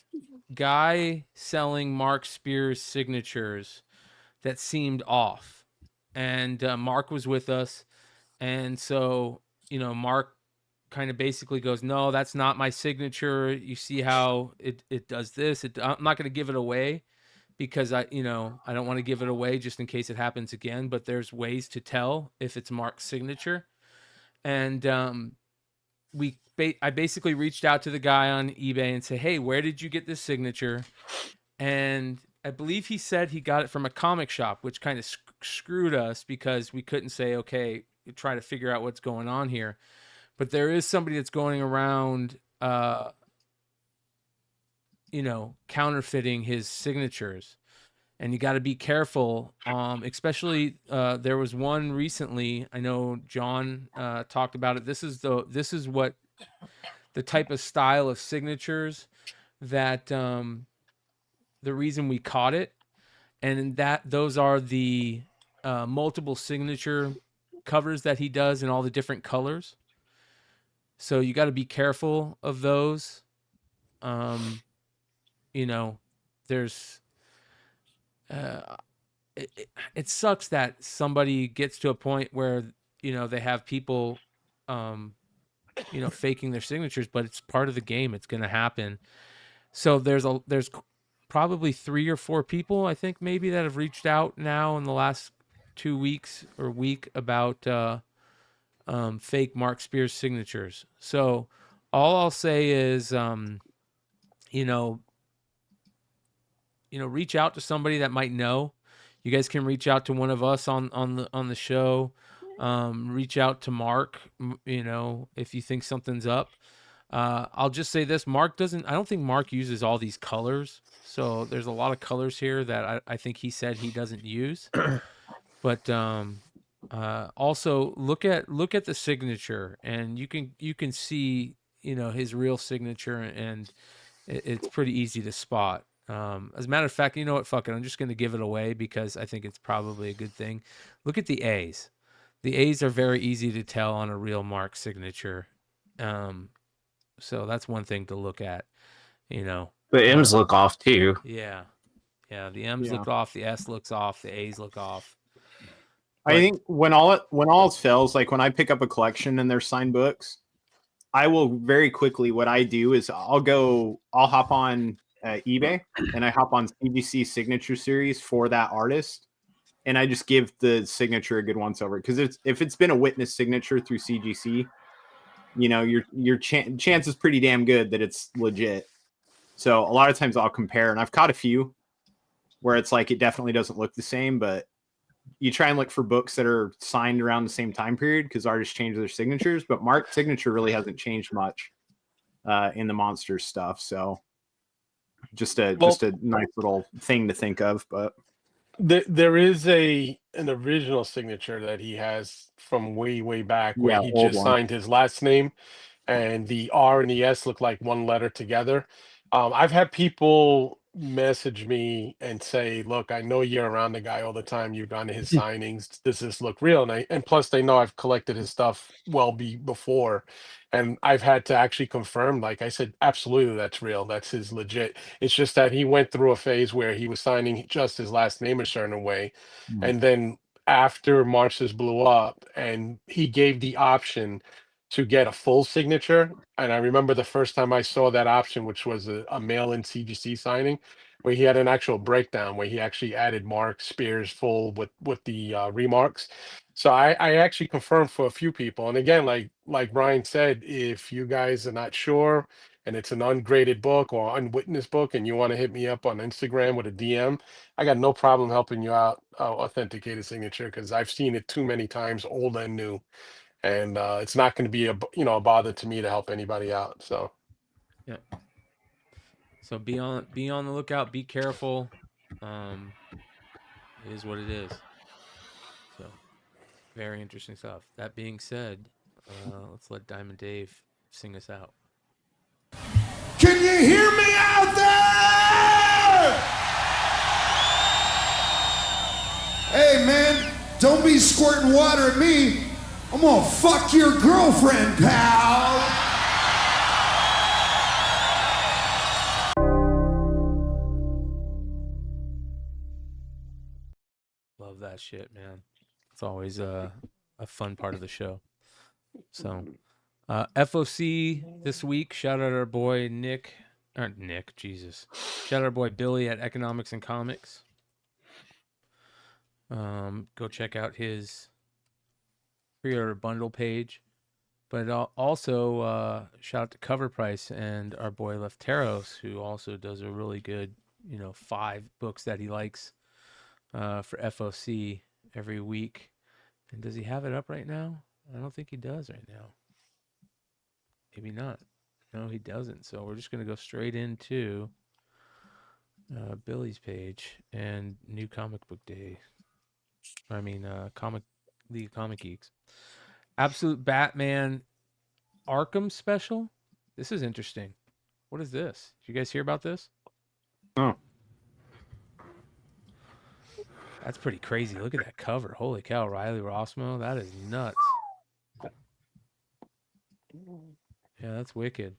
guy selling Mark Spears signatures that seemed off, and Mark was with us, and so Mark kind of basically goes, "No, that's not my signature. You see how it does this? I'm not going to give it away." Because I don't want to give it away just in case it happens again, but there's ways to tell if it's Mark's signature. And I basically reached out to the guy on eBay and said, "Hey, where did you get this signature?" And I believe he said he got it from a comic shop, which kind of screwed us because we couldn't say, okay, try to figure out what's going on here. But there is somebody that's going around counterfeiting his signatures, and you got to be careful. Especially there was one recently. I know John talked about it. This is what the type of style of signatures that the reason we caught it, and those are the multiple signature covers that he does in all the different colors. So you got to be careful of those. There's it sucks that somebody gets to a point where they have people faking their signatures, but it's part of the game. It's going to happen. So there's probably 3 or 4 people, I think, maybe, that have reached out now in the last 2 weeks or week about fake Mark Spears signatures. So all I'll say is reach out to somebody that might know. You guys can reach out to one of us on the show. Reach out to Mark, if you think something's up. I'll just say this: I don't think Mark uses all these colors. So there's a lot of colors here that I think he said he doesn't use. But also look at the signature, and you can see his real signature, and it's pretty easy to spot. As a matter of fact, you know what? Fuck it. I'm just going to give it away because I think it's probably a good thing. Look at the A's. The A's are very easy to tell on a real Mark signature. So that's one thing to look at, The M's look off too. Yeah. Yeah. The M's look off. The S looks off. The A's look off. I think when all fails, like when I pick up a collection and there's signed books, I will very quickly, what I do is I'll hop on eBay, and I hop on CGC signature series for that artist, and I just give the signature a good once over, because if it's been a witness signature through CGC, your chance is pretty damn good that it's legit. So a lot of times I'll compare, and I've caught a few where it's like it definitely doesn't look the same, but you try and look for books that are signed around the same time period because artists change their signatures, but Mark's signature really hasn't changed much in the Monsters stuff. So just a nice little thing to think of. But there is an original signature that he has from way back where he just signed his last name, and the R and the S look like one letter together. I've had people message me and say, "Look, I know you're around the guy all the time. You've gone to his signings. Does this look real?" And plus, they know I've collected his stuff before, and I've had to actually confirm. Like I said, absolutely, that's real. That's his legit. It's just that he went through a phase where he was signing just his last name a certain way, and then after Marx's blew up, and he gave the option to get a full signature. And I remember the first time I saw that option, which was a mail-in CGC signing, where he had an actual breakdown where he actually added Mark Spears full with the remarks. So I actually confirmed for a few people. And again, like Brian said, if you guys are not sure and it's an ungraded book or unwitnessed book and you want to hit me up on Instagram with a DM, I got no problem helping you out authenticate a signature, because I've seen it too many times, old and new. And it's not going to be a bother to me to help anybody out. So, yeah. So be on the lookout. Be careful. It is what it is. Very interesting stuff. That being said, let's let Diamond Dave sing us out. Can you hear me out there? Hey, man, don't be squirting water at me. I'm gonna fuck your girlfriend, pal. Love that shit, man. It's always a fun part of the show. So, F.O.C. this week. Shout out our boy Nick. Jesus. Shout out our boy Billy at Economics and Comics. Go check out his pre-order bundle page. But also, shout out to Cover Price and our boy Lefteros, who also does a really good, 5 books that he likes for F.O.C. every week. And does he have it up right now? I don't think he does right now. Maybe not. No, he doesn't. So we're just going to go straight into Billy's page and New Comic Book Day. League of Comic Geeks. Absolute Batman Arkham Special. This is interesting. What is this? Did you guys hear about this? Oh. That's pretty crazy. Look at that cover. Holy cow, Riley Rossmo. That is nuts. Yeah, that's wicked.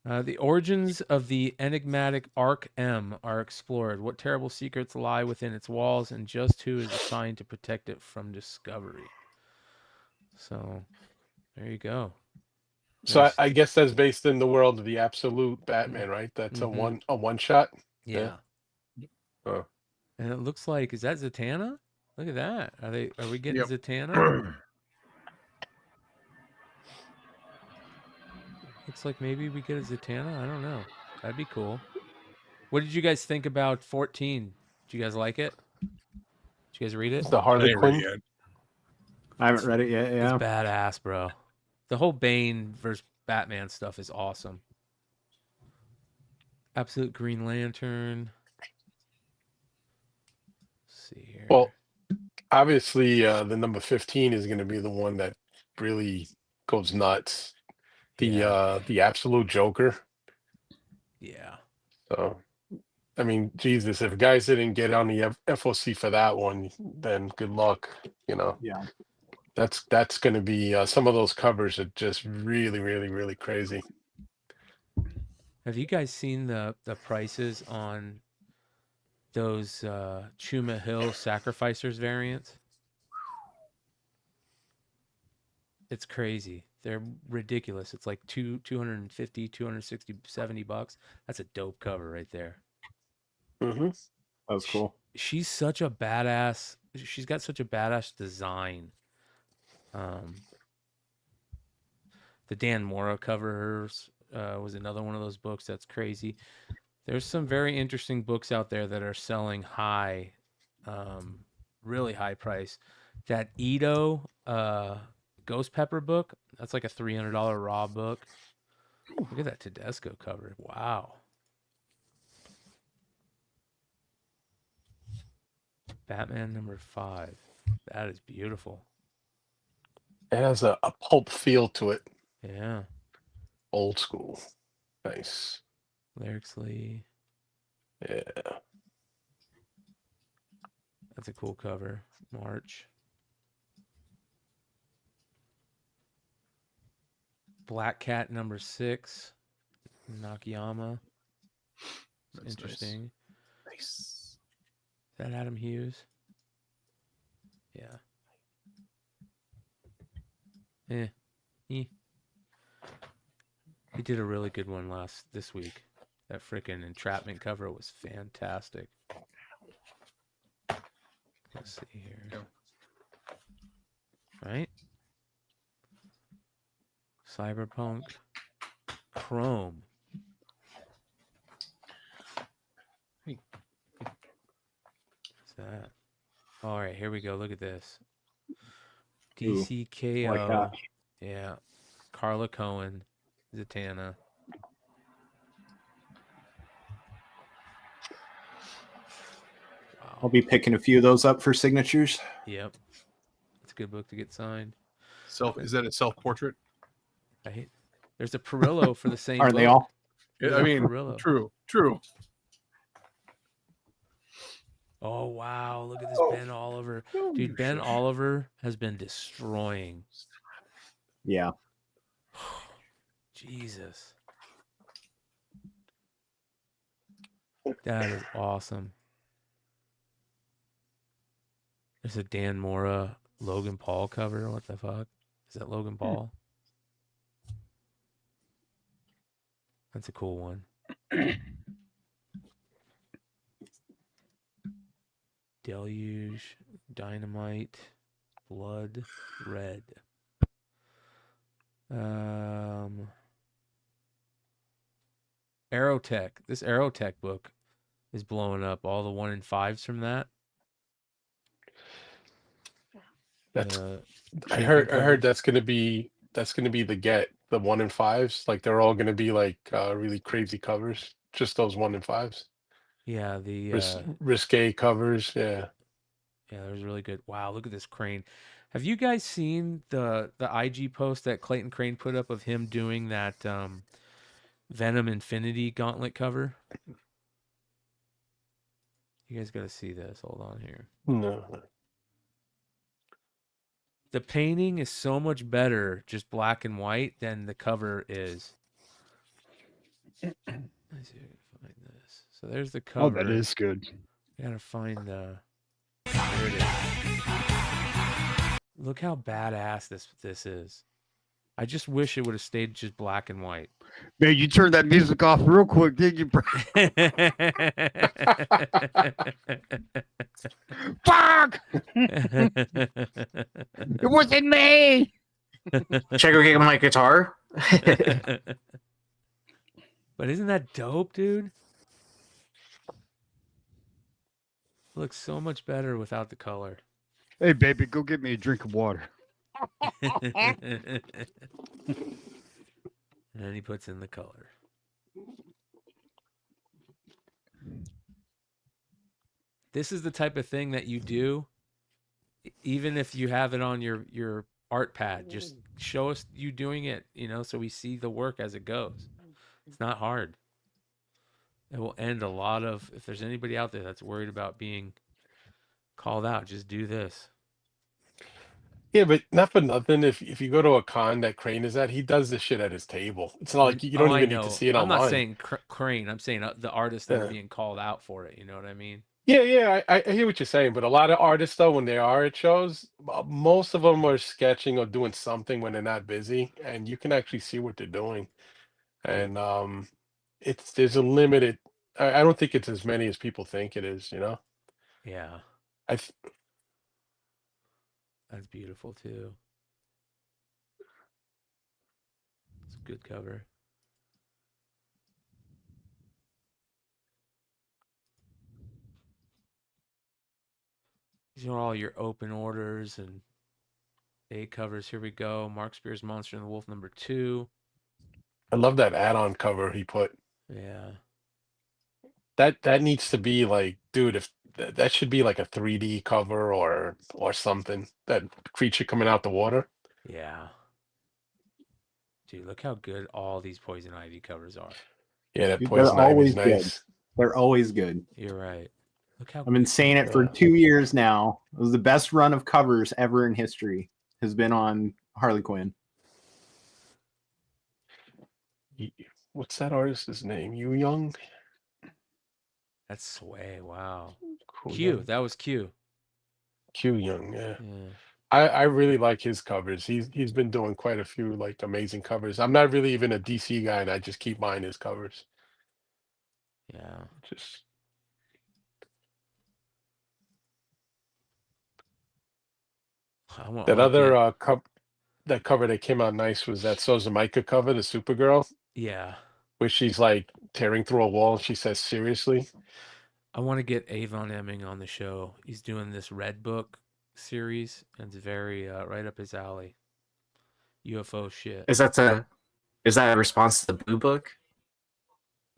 The origins of the enigmatic Ark M are explored. What terrible secrets lie within its walls, and just who is assigned to protect it from discovery? So, there you go. So Nice. I guess that's based in the world of the Absolute Batman, right? That's a one shot. Yeah. Oh. And it looks like, is that Zatanna? Look at that. Are we getting Zatanna? Looks like maybe we get a Zatanna. I don't know. That'd be cool. What did you guys think about 14? Did you guys like it? Did you guys read it? The Harley Quinn. I haven't read it yet. Yeah, It's badass, bro. The whole Bane versus Batman stuff is awesome. Absolute Green Lantern. Let's see here. Well, obviously, the number 15 is going to be the one that really goes nuts. The Absolute Joker. Yeah. So, I mean, Jesus, if guys didn't get on the FOC for that one, then good luck. Yeah. That's going to be some of those covers are just really, really, really crazy. Have you guys seen the prices on those Chuma Hill Sacrificers variants? It's crazy. They're ridiculous. It's like $250, $260, $70. That's a dope cover right there. Mm-hmm. That was cool. She's such a badass. She's got such a badass design. The Dan Mora covers was another one of those books that's crazy. There's some very interesting books out there that are selling high, really high price. That Ito Ghost Pepper book, that's like a $300 raw book. Look at that Tedesco cover. Wow. Batman number 5. That is beautiful. It has a pulp feel to it. Yeah. Old school. Nice. Lyrically. Yeah. That's a cool cover. March. Black Cat number 6. Nakayama. That's interesting. Nice. Is that Adam Hughes? Yeah. He did a really good one this week. That freaking entrapment cover was fantastic. Let's see here. Right? Cyberpunk Chrome. What's that? All right, here we go. Look at this. DCKO. Like that. Yeah. Carla Cohen. Zatanna. I'll be picking a few of those up for signatures. Yep. It's good book to get signed. Is that a self-portrait? Right. There's a Perillo for the same Aren't book. they all? There's I a mean, Perillo. true. Oh wow, look at this Ben Oliver. Dude, Ben Oliver has been destroying. Yeah. Jesus. That is awesome. There's a Dan Mora Logan Paul cover. What the fuck? Is that Logan Paul? That's a cool one. Deluge, Dynamite, Blood Red. Aerotech. This Aerotech book is blowing up. All the 1 in 5s from that. That's I heard that's gonna be the get, the 1 in 5s. Like they're all gonna be like really crazy covers. Just those 1 in 5s. Yeah, the risque covers. Yeah. Yeah, that was really good. Wow, look at this Crane. Have you guys seen the IG post that Clayton Crane put up of him doing that Venom Infinity Gauntlet cover? You guys got to see this. Hold on here. No. The painting is so much better, just black and white, than the cover is. Let's see if I can find this. So there's the cover. Oh, that is good. I gotta find the. There it is. Look how badass this is. I just wish it would have stayed just black and white. Man, you turned that music off real quick, didn't you, bro? Fuck! It wasn't me! Check go get my guitar. But isn't that dope, dude? It looks so much better without the color. Hey, baby, go get me a drink of water. And then he puts in the color. This is the type of thing that you do, even if you have it on your art pad. Just show us you doing it, so we see the work as it goes. It's not hard. It will end a lot of, if there's anybody out there that's worried about being called out, just do this. Yeah, but not for nothing. If you go to a con that Crane is at, he does this shit at his table. It's not like you don't even need to see it I'm online. not saying Crane. I'm saying the artists that are being called out for it. You know what I mean? Yeah, I hear what you're saying, but a lot of artists, though, when they are at shows, most of them are sketching or doing something when they're not busy, and you can actually see what they're doing. And there's a limited. I don't think it's as many as people think it is. Yeah. That's beautiful too. It's a good cover. These are all your open orders and A covers. Here we go. Mark Spears Monster and the Wolf #2. I love that add-on cover he put. Yeah. That needs to be like, dude, if that should be like a 3D cover or something. That creature coming out the water. Yeah. Dude, look how good all these Poison Ivy covers are. Yeah, that Dude, Poison they're Ivy always is nice. good. They're always good. You're right. Look how I've been saying it for 2 years now. It was the best run of covers ever in history. Has been on Harley Quinn. What's that artist's name? Yu Young? That's Sway. Wow. Cool, Q. yeah. That was Q. Q Young, yeah. I really like his covers. He's been doing quite a few like amazing covers. I'm not really even a DC guy, and I just keep buying his covers. Yeah. Just that other that cover that came out nice was that Sozamaika cover, the Supergirl. Yeah. Where she's like tearing through a wall and she says, seriously? I want to get Avon Emming on the show. He's doing this Red Book series, and it's very right up his alley. UFO shit. Is that a response to the Blue Book?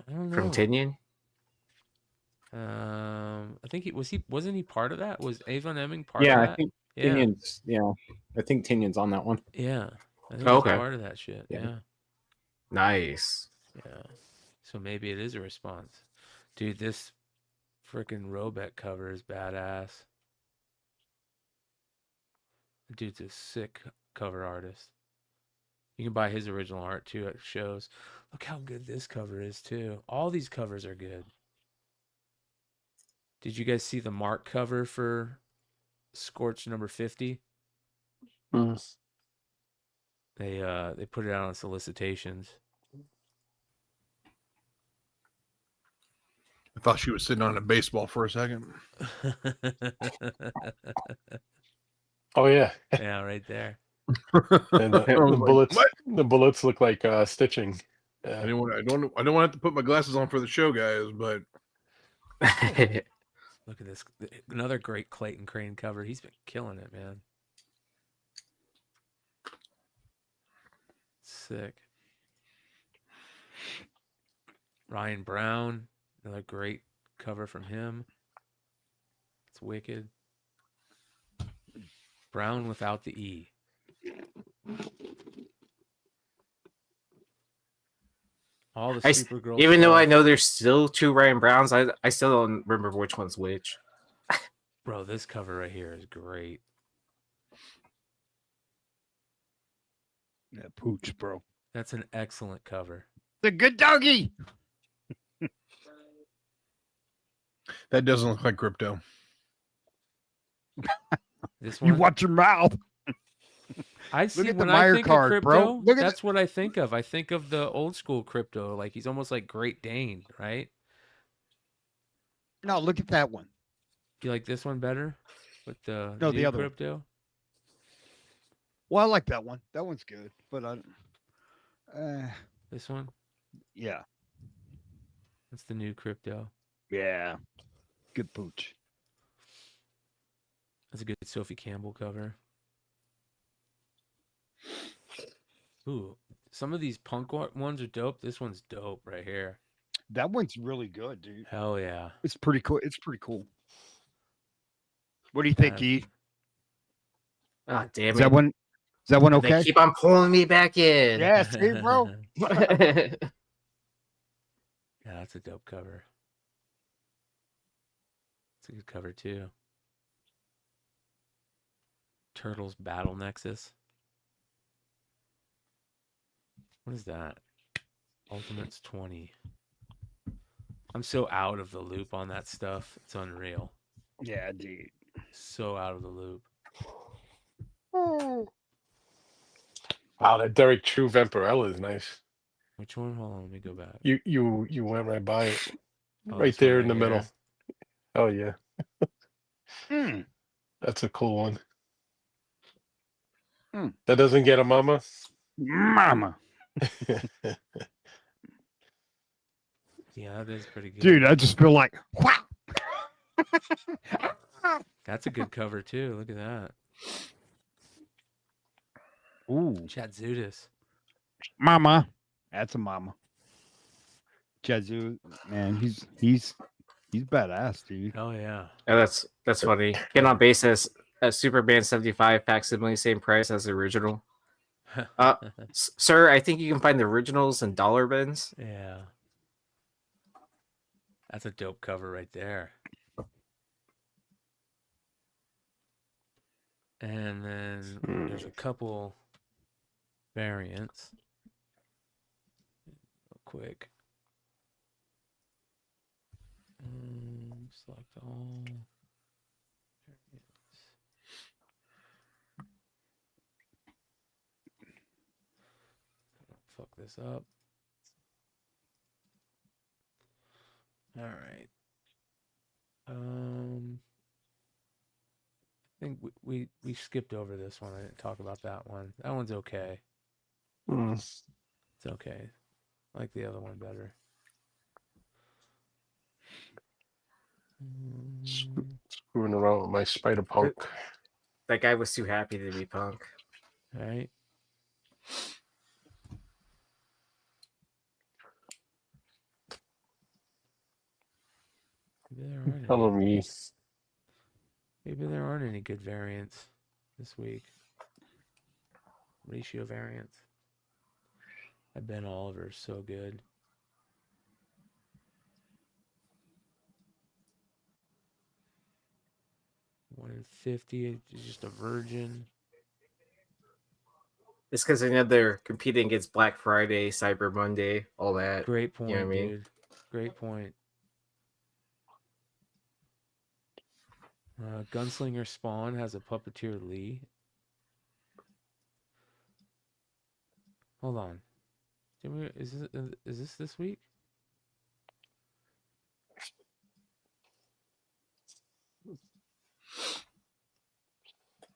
I don't know. From Tinian? I think wasn't he part of that? Was Avon Emming part of Yeah, that? Yeah. Tinion's, yeah. I think Tinion's on that one. Yeah. I think Oh, he's okay. part of that shit. Yeah. Nice. Yeah. So maybe it is a response. Dude, this freaking Robeck cover is badass. The dude's a sick cover artist. You can buy his original art too at shows. Look how good this cover is too. All these covers are good. Did you guys see the Mark cover for Scorch number 50? They put it out on solicitations. I thought she was sitting on a baseball for a second. Oh yeah. Yeah, right there. And the bullets look like stitching. I don't want to have to put my glasses on for the show, guys, but Look at this. Another great Clayton Crane cover. He's been killing it, man. Sick. Ryan Brown, another great cover from him. It's wicked. Brown without the E. All the Supergirl even though stuff. I know there's still 2 Ryan Browns, I still don't remember which one's which. Bro, this cover right here is great. Yeah, pooch, bro. That's an excellent cover. The good doggy. that doesn't look like crypto. This You one, watch your mouth. I see Look at the when I Meyer think card, of bro. crypto, Look at that's what I think of. I think of the old school crypto. Like he's almost like Great Dane, right? No, look at that one. Do you like this one better? With the No, the new other one. crypto? Well, I like that one. That one's good, but This one? yeah, That's the new crypto. yeah, good pooch. That's a good Sophie Campbell cover. Ooh, some of these punk ones are dope. This one's dope right here. That one's really good, dude. Hell yeah. It's pretty cool. It's pretty cool. What do you think, E? Ah, damn Is it. that one? Is that one okay? They keep on pulling me back in. Yeah, see, bro. Yeah, that's a dope cover. It's a good cover too. Turtles Battle Nexus. What is that? Ultimates 20. I'm so out of the loop on that stuff. It's unreal. Yeah, dude. So out of the loop. Wow, that Derek True Vampirella is nice. Which one? Hold on, let me go back. You went right by it. Oh, Right this one there in the right middle. here. Oh yeah. Mm. That's a cool one. Mm. That doesn't get a mama. Mama. Yeah, that is pretty good. Dude, I just feel like, wow. That's a good cover too. Look at that. Ooh. Chad Zudis. Mama. That's a mama. Jazzu, man, he's badass, dude. Oh yeah. Yeah, that's funny. Cannot base as a Superman 75 facsimile, same price as the original. Sir, I think you can find the originals in dollar bins. Yeah. That's a dope cover right there. And then there's a couple variants. Real quick. Select all. Variants. Fuck this up. All right. I think we skipped over this one. I didn't talk about that one. That one's okay. It's okay. I like the other one better. Screwing around with my Spider Punk. That guy was too happy to be punk. All right. Maybe there aren't any. Follow me. Maybe there aren't any good variants. this week. Ratio variance. Ben Oliver's so good. One in 50, just a virgin. It's because they know they're competing against Black Friday, Cyber Monday, all that. Great point, you know what I mean? dude. Great point. Gunslinger Spawn has a puppeteer Lee. Hold on. Is this week?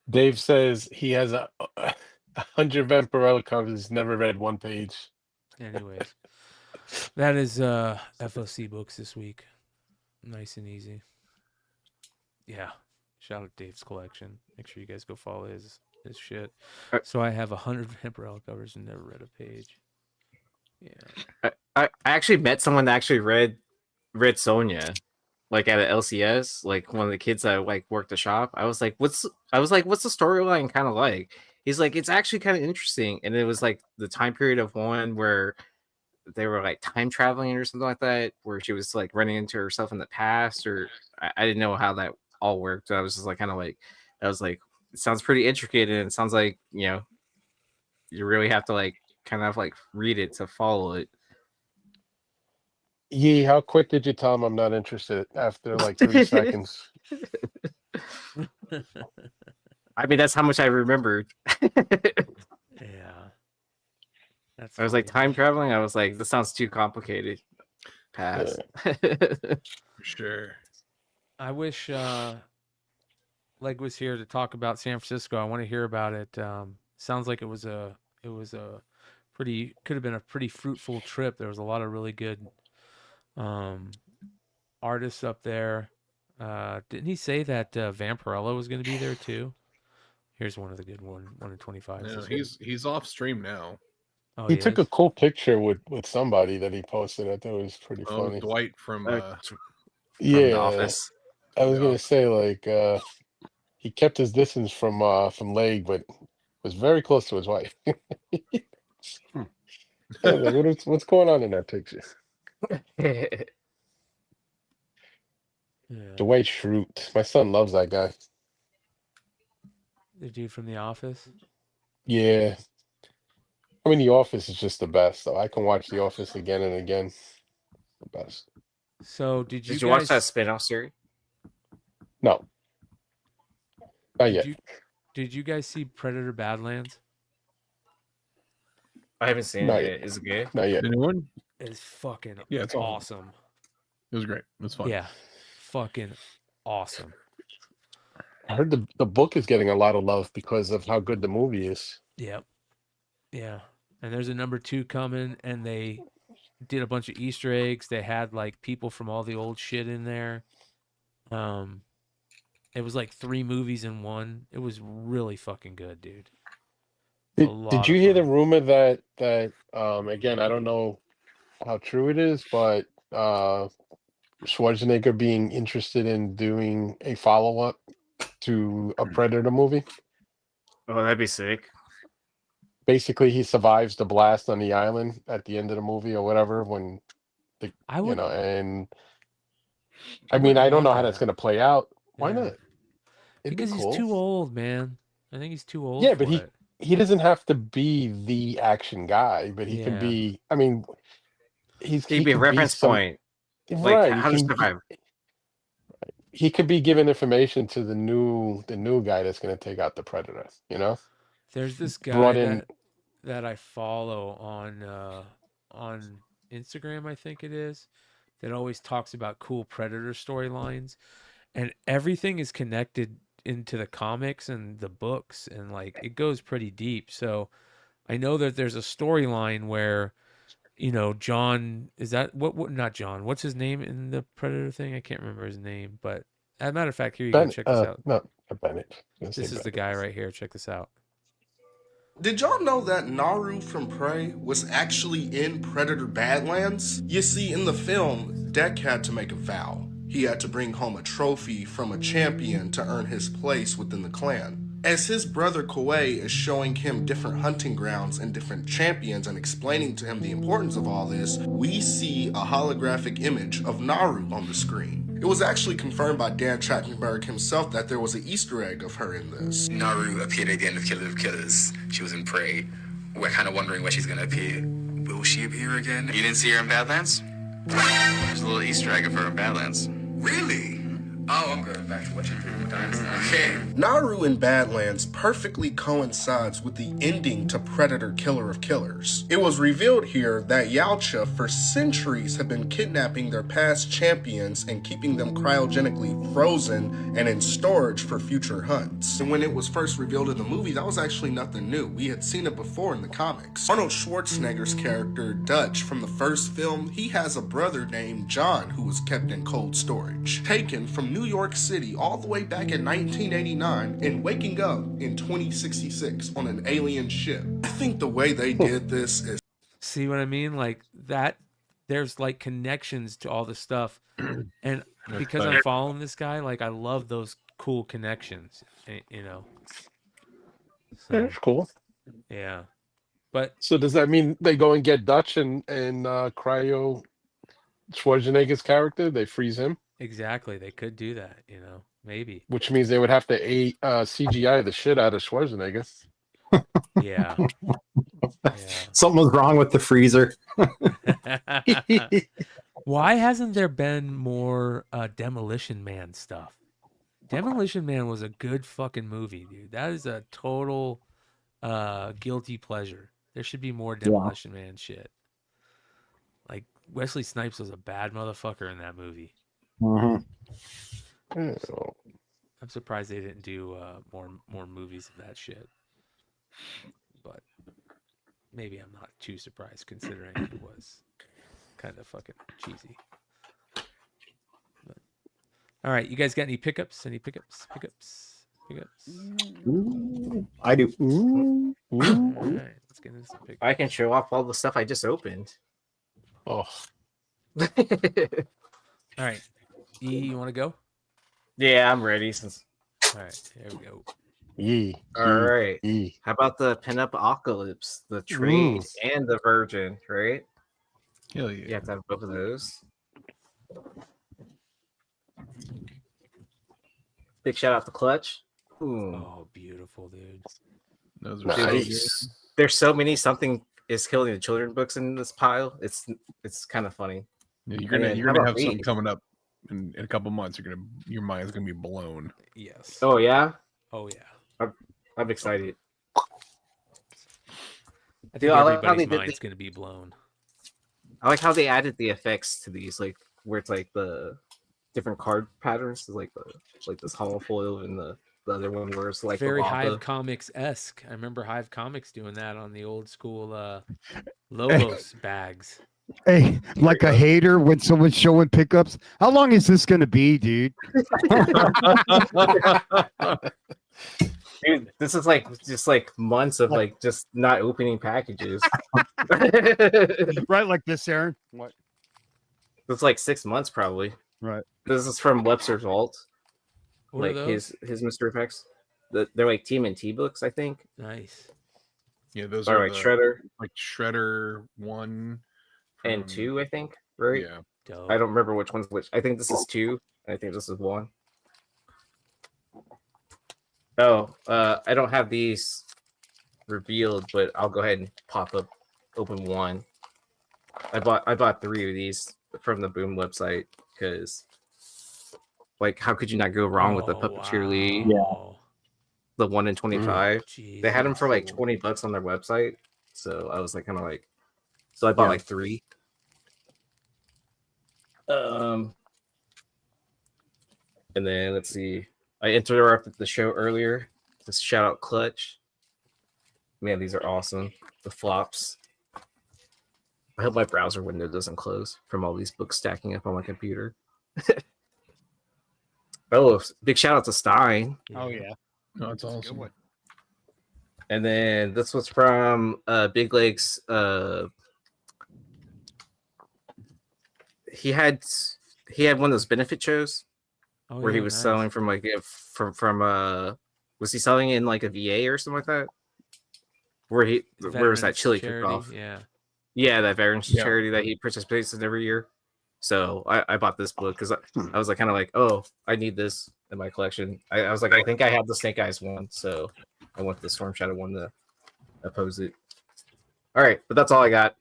Dave says he has 100 Vampirella covers, never read one page. Anyways, that is F.O.C. books this week. Nice and easy. Yeah. Shout out Dave's collection. Make sure you guys go follow his shit. So I have 100 Vampirella covers and never read a page. Yeah. I actually met someone that actually read Sonya, like at an LCS, like one of the kids that like worked the shop. I was like, what's the storyline kind of like? He's like, it's actually kind of interesting. And it was like the time period of one where they were like time traveling or something like that, where she was like running into herself in the past, or I didn't know how that all worked. So I was just like, it sounds pretty intricate, and it sounds like, you really have to like kind of like read it to follow it. Yee, how quick did you tell him I'm not interested after like 3 seconds? I mean, that's how much I remembered. Yeah. I was like, time traveling? I was like, this sounds too complicated. Pass. For sure. I wish Leg was here to talk about San Francisco. I want to hear about it. Sounds like it was a pretty, could have been a pretty fruitful trip. There was a lot of really good artists up there. Didn't he say that Vampirella was going to be there too? Here's one of the good one in 25. No, he's off stream now. Oh, he took a cool picture with somebody that he posted. I thought it was pretty funny. Dwight from The Office. I was gonna say like he kept his distance from Leg, but was very close to his wife. Like, what's going on in that picture? Dwight Schrute. My son loves that guy. The dude from The Office? Yeah. I mean, The Office is just the best, though. I can watch The Office again and again. The best. So, did you watch that spin-off series? No. Not yet. Did you guys see Predator Badlands? I haven't seen Not it yet. yet. Is it good? Not yet. The new one? It's fucking it's awesome. It was great. It was fun. Yeah. Fucking awesome. I heard the book is getting a lot of love because of how good the movie is. Yep. Yeah. And there's a number 2 coming, and they did a bunch of Easter eggs. They had like people from all the old shit in there. It was like 3 movies in one. It was really fucking good, dude. Did you hear the rumor that again, I don't know how true it is, but Schwarzenegger being interested in doing a follow-up to a Predator movie? Oh, that'd be sick. Basically, he survives the blast on the island at the end of the movie or whatever. When the and I mean, I don't know how that's going to play out. Why not? It'd Because be cool. he's too old, man. I think he's too old. Yeah, for but it. he doesn't have to be the action guy, but he can Yeah. be. I mean, He'd be a reference point. Like, Right. how to survive. He could be giving information to the new guy that's going to take out the Predator. You know, There's this Brought guy in- that I follow on Instagram, I think it is, that always talks about cool Predator storylines, and everything is connected into the comics and the books, and like it goes pretty deep. So I know that there's a storyline where, John, is that what not John? What's his name in the Predator thing? I can't remember his name, but as a matter of fact, here you go. Bennett, Check this out. No, Bennett. This is the guy right here. Check this out. Did y'all know that Naru from Prey was actually in Predator Badlands? You see, in the film, Deck had to make a vow. He had to bring home a trophy from a champion to earn his place within the clan. As his brother Koei is showing him different hunting grounds and different champions and explaining to him the importance of all this, we see a holographic image of Naru on the screen. It was actually confirmed by Dan Trachtenberg himself that there was an Easter egg of her in this. Naru appeared at the end of Killer of Killers. She was in Prey. We're kind of wondering where she's going to appear. Will she appear again? You didn't see her in Badlands? There's a little Easter egg of her in Badlands. Really? Oh, I'm going back to watching her times now. Okay. Naru in Badlands perfectly coincides with the ending to Predator Killer of Killers. It was revealed here that Yautja for centuries have been kidnapping their past champions and keeping them cryogenically frozen and in storage for future hunts. And when it was first revealed in the movie, that was actually nothing new. We had seen it before in the comics. Arnold Schwarzenegger's character, Dutch, from the first film, he has a brother named John who was kept in cold storage. Taken from New York City all the way back in 1989 and waking up in 2066 on an alien ship. I think the way they did this is... See what I mean? Like that, there's like connections to all the stuff. And because I'm following this guy, like I love those cool connections, you know. So, That's cool. yeah. But So does that mean they go and get Dutch and cryo Schwarzenegger's character? They freeze him? exactly, they could do that, you know, maybe. Which means they would have to CGI the shit out of Schwarzenegger. Yeah. Something was wrong with the freezer. Why hasn't there been more Demolition Man stuff? Demolition Man was a good fucking movie, dude. That is a total guilty pleasure. There should be more Demolition Man shit. Like Wesley Snipes was a bad motherfucker in that movie. Mhm. I'm surprised they didn't do more movies of that shit. But maybe I'm not too surprised considering it was kind of fucking cheesy. But, all right, you guys got any pickups? Any pickups? I do. All right, let's get into some pickups. I can show off all the stuff I just opened. Oh. All right. E, you want to go? Yeah, I'm ready. All right, here we go. All right. How about the pinup apocalypse, the trade, and the virgin, right? Hell yeah. You have to have both of those. Big shout out to Clutch. Ooh. Oh, beautiful, dude. Those Dude, are there's so many Something is Killing the Children books in this pile. It's kind of funny. Yeah, you're And gonna then you're how gonna about have something Reed? coming up in a couple months. Your mind's gonna be blown. Yes. Oh yeah. Oh yeah. I'm excited. I think Dude, I like how everybody's they did mind's going to be blown. I like how they added the effects to these, like where it's like the different card patterns, like this hollow foil and the other one where it's like Very the lava. Hive Comics-esque. I remember Hive Comics doing that on the old school Lobos bags. Hey, like a hater when someone's showing pickups. How long is this going to be, dude? Dude, this is just months of just not opening packages. Right, like this, Aaron. What? It's like 6 months probably. Right. This is from Webster's Vault. What are like those? his Mystery Effects. They're like TMNT books, I think. Nice. Yeah, those Or are like Shredder. like Shredder 1 And 2, I think, right? Yeah. Dope. I don't remember which one's which. I think this is 2, and I think this is 1. Oh, I don't have these revealed, but I'll go ahead and open 1. I bought 3 of these from the Boom website because, like, how could you not go wrong with the Puppeteer League? Yeah. The 1 in 25. They had them for like Jesus. $20 on their website, so I was like, kind of like, so I bought like 3. And then let's see. I interrupted the show earlier. Just shout out Clutch. Man, these are awesome. The flops. I hope my browser window doesn't close from all these books stacking up on my computer. Oh, big shout out to Stein. Oh yeah. No, it's awesome. And then this was from Big Legs. He had one of those benefit shows where he was selling from like from Was he selling in like a VA or something like that? Where was that Veterans chili charity, cook-off? yeah. Yeah, that veterans Yeah. charity that he participates in every year. So I bought this book because I was like kind of like, oh, I need this in my collection. I was like, I think I have the Snake Eyes one, so I want the Storm Shadow one to oppose it. All right, but that's all I got.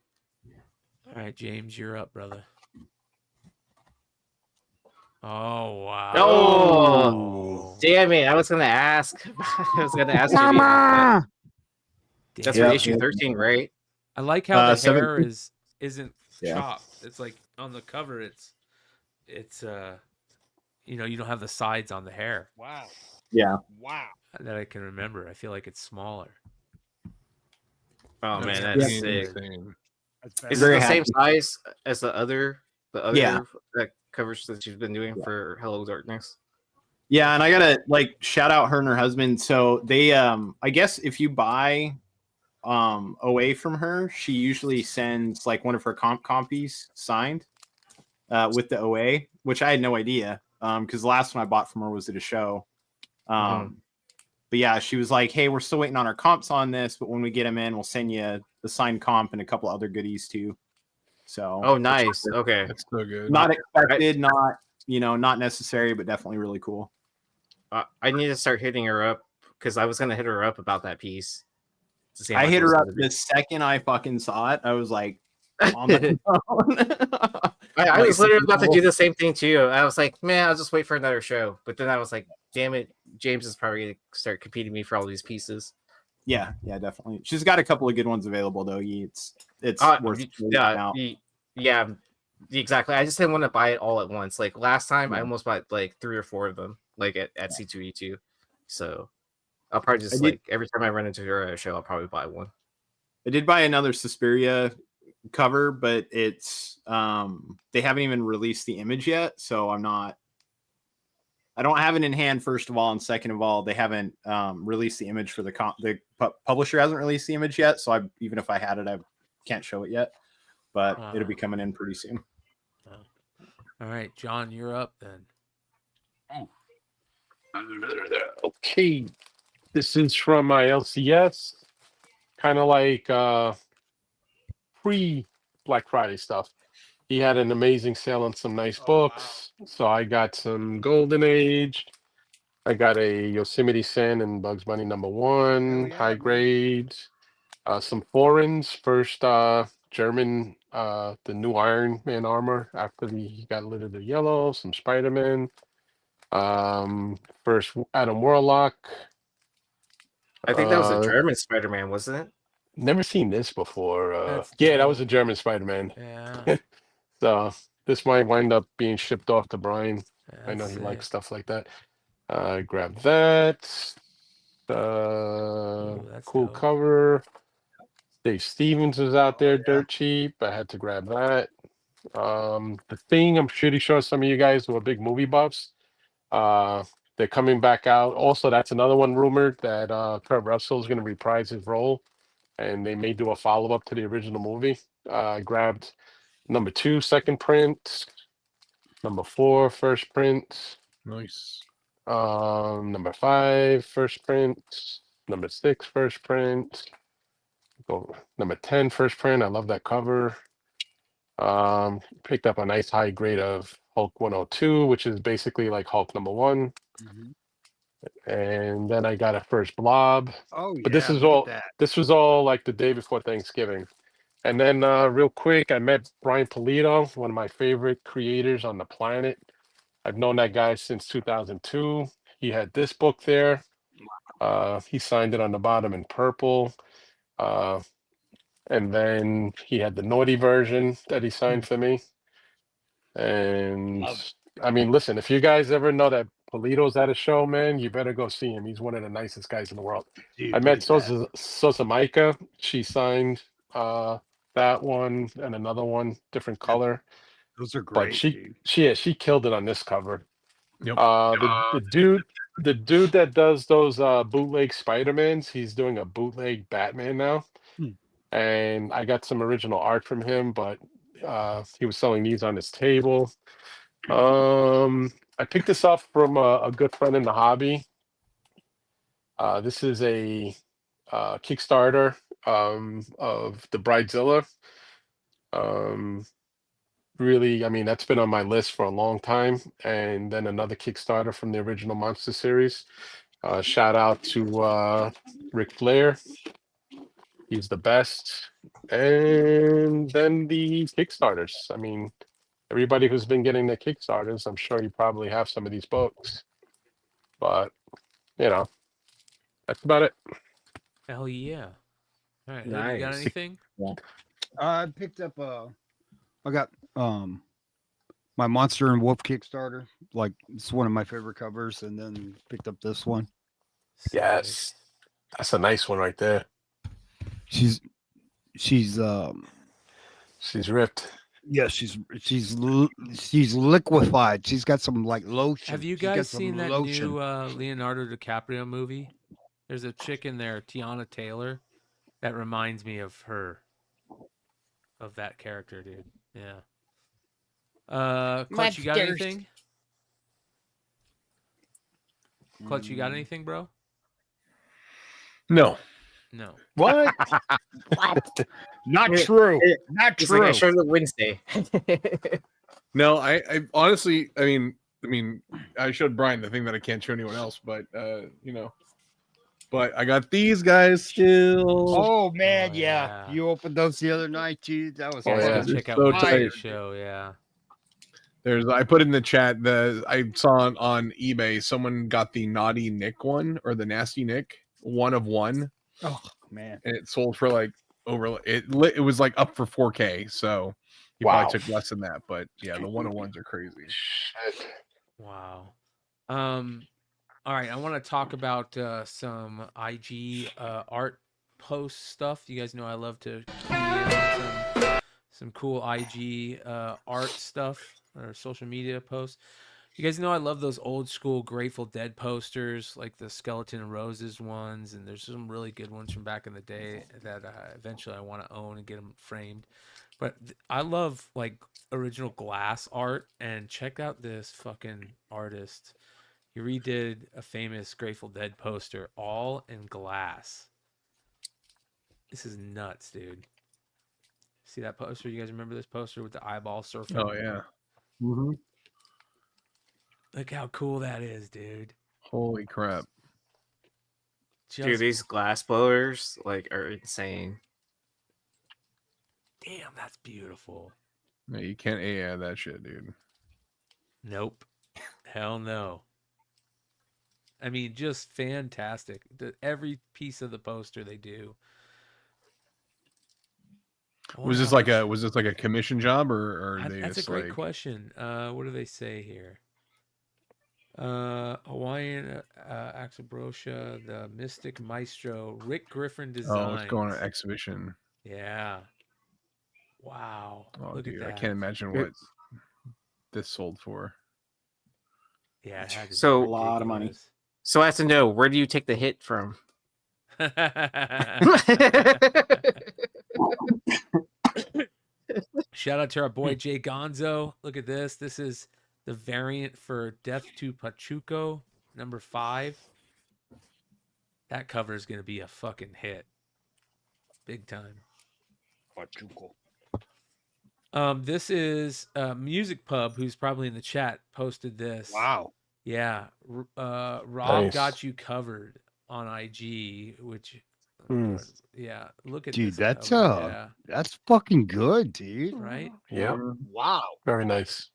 All right, James, you're up, brother. Oh wow! Oh, damn it! I was gonna ask. I was gonna ask you. That. That's for issue 13, right? I like how the 17. hair isn't chopped. It's like on the cover. It's you don't have the sides on the hair. Wow. Yeah. Wow. That I can remember. I feel like it's smaller. Oh man, That's that's sick. insane. Is it the same size as the other Yeah. covers that she's been doing for Hello Darkness? Yeah, and I gotta like shout out her and her husband. So they I guess if you buy OA from her, she usually sends like one of her compies signed with the OA, which I had no idea. Because the last one I bought from her was at a show. But yeah, she was like, hey, we're still waiting on our comps on this, but when we get them in, we'll send you the signed comp and a couple other goodies too. So oh, nice. Okay, that's so good. Not expected, not necessary, but definitely really cool. I need to start hitting her up because I was gonna hit her up about that piece. To see how I much hit it was her up gonna be. the second I fucking saw it. I was like, on the phone. I was literally about to do the same thing too. I was like, man, I'll just wait for another show. But then I was like, damn it, James is probably gonna start competing me for all these pieces. Yeah, definitely. She's got a couple of good ones available though. It's worth out. Yeah, exactly. I just didn't want to buy it all at once. Like last time, I almost bought like 3 or 4 of them, like at C2E2. So I'll probably just every time I run into her at a show, I'll probably buy one. I did buy another Suspiria cover, but it's they haven't even released the image yet, so I don't have it in hand, first of all, and second of all, they haven't released the image for the publisher hasn't released the image yet, so even if I had it, I can't show it yet, but it'll be coming in pretty soon. All right, John, you're up then. Okay, this is from my LCS, kind of like pre-Black Friday stuff. He had an amazing sale on some nice books, so I got some Golden Age. I got a Yosemite Sam and Bugs Bunny #1, high grade. Some foreigns, first German, the new Iron Man armor after he got rid of the yellow, some Spider-Man. First Adam Warlock. I think that was a German Spider-Man, wasn't it? Never seen this before. Yeah, that was a German Spider-Man. Yeah. So this might wind up being shipped off to Brian. I know he That's likes sick. stuff like that. Grab that. that's Cool dope. cover. Dave Stevens is out there, dirt cheap. I had to grab that. The Thing, I'm pretty sure some of you guys who are big movie buffs. They're coming back out. Also, that's another one rumored that Kurt Russell is going to reprise his role, and they may do a follow-up to the original movie. I grabbed #2 second print, #4 first print, Nice. #5 first print, #6 first print, go #10 first print. I love that cover. Picked up a nice high grade of Hulk 102, which is basically like Hulk #1. And then I got a first Blob. Oh But this is all this was all like the day before Thanksgiving. And then real quick, I met Brian Pulido, one of my favorite creators on the planet. I've known that guy since 2002. He had this book there. He signed it on the bottom in purple. And then he had the naughty version that he signed for me. And I mean, listen, if you guys ever know that Polito's at a show, man, you better go see him. He's one of the nicest guys in the world. Dude, I met look at that. Sosa Micah. She signed that one and another one, different color. Those are But great. she killed it on this cover. Yep. The dude that does those bootleg Spider-Mans, he's doing a bootleg Batman now. And I got some original art from him, but he was selling these on his table. I picked this up from a good friend in the hobby. This is a Kickstarter of the Bridezilla. Really, I mean, that's been on my list for a long time. And then another Kickstarter from the original Monster series. Shout out to Ric Flair. He's the best. And then the Kickstarters. I mean, everybody who's been getting the Kickstarters, I'm sure you probably have some of these books. But, you know, that's about it. Hell yeah. All right. Hood, you got Nice. anything? I picked up I got my Monster and Wolf Kickstarter. Like it's one of my favorite covers, and then picked up this one. Yes. That's a nice one right there. She's ripped. Yeah, she's liquefied. She's got some like lotion. Have you She's got guys some seen that lotion. new Leonardo DiCaprio movie? There's a chick in there, Tiana Taylor, that reminds me of her, of that character, dude. Yeah. Clutch, you got Monsters. anything? Clutch, you got anything, bro? No. No. What? Not It- true. it- Not it's true. like I showed it Wednesday. No, I honestly, I mean, I showed Brian the thing that I can't show anyone else, but you know, but I got these guys still. Oh man, yeah. You opened those the other night, too. That was Yeah, awesome. check out so Wednesday's tight. show, yeah. I put in the chat I saw on eBay someone got the Naughty Nick one or the Nasty Nick 1 of 1. Oh man. And it sold for like it was like up for 4K, so he probably took less than that, but yeah, the 1 of 1s are crazy. Wow. All right, I want to talk about some IG art post stuff. You guys know I love to key in on some cool IG art stuff or social media posts. You guys know I love those old school Grateful Dead posters, like the Skeleton and Roses ones, and there's some really good ones from back in the day that eventually I want to own and get them framed. But I love like original glass art, and check out this fucking artist. He redid a famous Grateful Dead poster all in glass. This is nuts, dude. See that poster? You guys remember this poster with the eyeball surfing? Oh yeah. Mm-hmm. Look how cool that is, dude. Holy crap. Dude, these glass blowers like are insane. Damn, that's beautiful. No, you can't AI that shit, dude. Nope. Hell no. I mean, just fantastic. Every piece of the poster they do. Was this like a commission job or they That's a just great like question. What do they say here? Hawaiian Axabrosia, the Mystic Maestro, Rick Griffin design. Oh, it's going on exhibition. Yeah. Wow. Oh, Look dude, at I that. can't imagine what this sold for. Yeah, it had to be So a lot of money. So I have to know, where do you take the hit from? Shout out to our boy Jay Gonzo. Look at this. This is the variant for Death to Pachuco, number 5. That cover is going to be a fucking hit. Big time. Pachuco. This is Music Pub, who's probably in the chat, posted this. Wow. Yeah. Rob Nice. got you covered on IG, which yeah, look at Dude, this that's cover. Yeah. that's fucking good, dude. Right? Yeah. Wow. Very nice.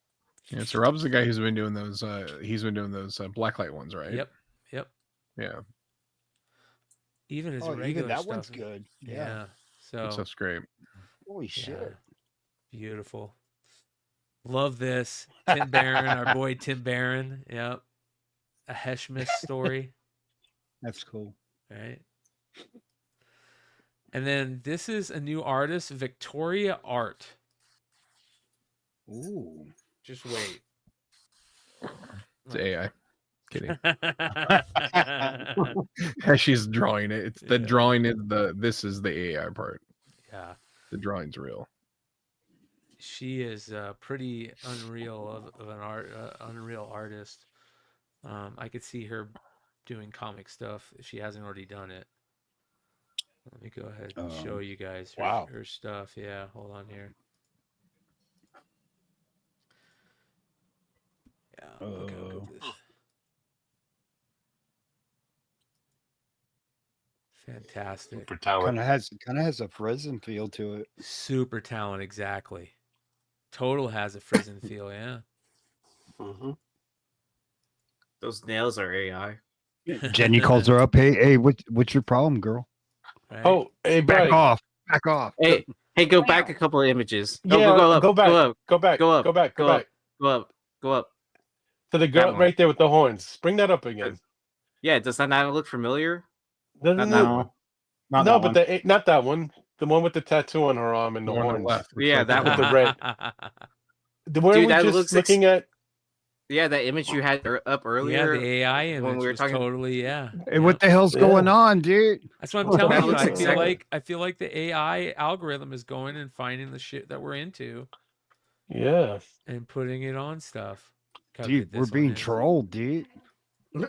Yeah, so Rob's the guy who's been doing those blacklight ones, right? Yep. Yep. Yeah. Even his Oh, regular even that stuff one's is- good. Yeah. Yeah. So That stuff's great. Holy yeah, shit. beautiful. Love this. Tim Barron, our boy Tim Barron. Yep. A Heshmis story. That's cool. Right. And then this is a new artist, Victoria Art. Ooh. Just wait. It's AI. Kidding. As she's drawing it. It's the drawing is this is the AI part. Yeah. The drawing's real. She is pretty unreal of an unreal artist. I could see her doing comic stuff if she hasn't already done it. Let me go ahead and show you guys her stuff. Yeah, hold on here. Yeah, look how good this. Fantastic. Super talent. Kind of has a prison feel to it. Super talent, exactly. Total has a prison feel, yeah. Those nails are AI. Jenny calls her up. Hey, what's your problem, girl? Right? Oh, hey, back Brian. off. Back off. Hey, go back a couple of images. Yeah, Go up. go back. Go up. Go back. Go up. Go back. Go Go up. back. Go up. Go up. To the girl right there with the horns. Bring that up again. Yeah, does that not look familiar? No, Not that one. Not that one. Not that one. The one with the tattoo on her arm and the one on the horns. left. Yeah, that with one. the red. The one Dude, we that just looks looking at. Yeah, that image you had up earlier. Yeah, the AI image when we were was talking. totally Hey, what the hell's going on, dude? That's what I'm That telling you. looks I feel like the AI algorithm is going and finding the shit that we're into. Yeah. And putting it on stuff. How Dude, good we're this one being is. trolled, dude. Look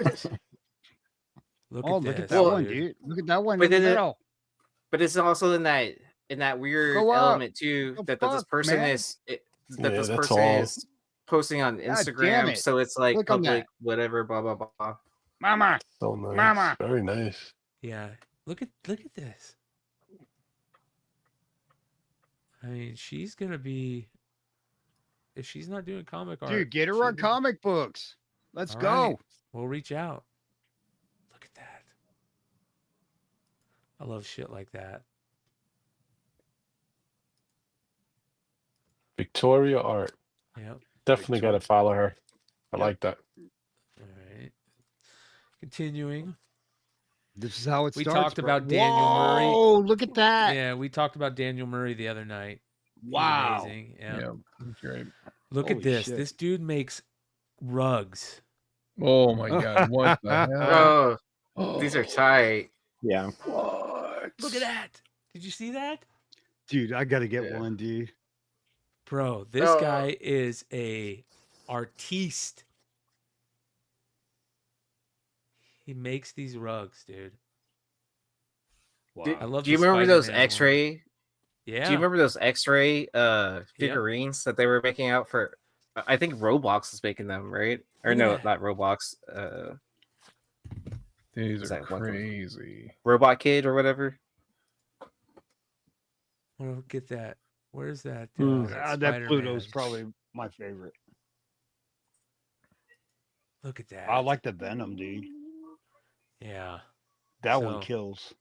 Look at at this, that one, dude. dude. Look at that one But in the then middle. But it's also in that weird Go up. element too The that this fuck, person man? is Yeah, this that's person all. is posting on God damn Instagram, it. so it's like Click on public, that. whatever, blah blah blah. Mama. So nice. Mama. Very nice. Yeah. Look at this. I mean, she's gonna be if she's not doing comic art. Dude, get her she'll on be- comic books. Let's All go. right, we'll reach out. Look at that. I love shit like that. Victoria Art. Yep. Definitely got to follow her. I like that. All right. Continuing. This is how it We starts. talked bro. about Daniel Murray. Oh, look at that. Yeah, we talked about Daniel Murray the other night. He's Wow. amazing. Yeah. Yeah, that's great. Look Holy at this. shit. This dude makes rugs. Oh my god, what the hell? Oh, these are tight. Yeah. Look at that. Did you see that? Dude, I got to get one, dude. Bro, this Oh. guy is a artiste. He makes these rugs, dude. Do, I love do you the remember those Spider-Man one. X-ray? Yeah. Do you remember those X-ray figurines that they were making out for? I think Roblox was making them, right? Or Look at no, that. not Roblox. These Is are that one from- crazy. Robot Kid or whatever. I don't get that. Where's that? That Pluto's Spider-Man? probably my favorite. Look at that. I like the Venom, dude. Yeah. That one So- kills.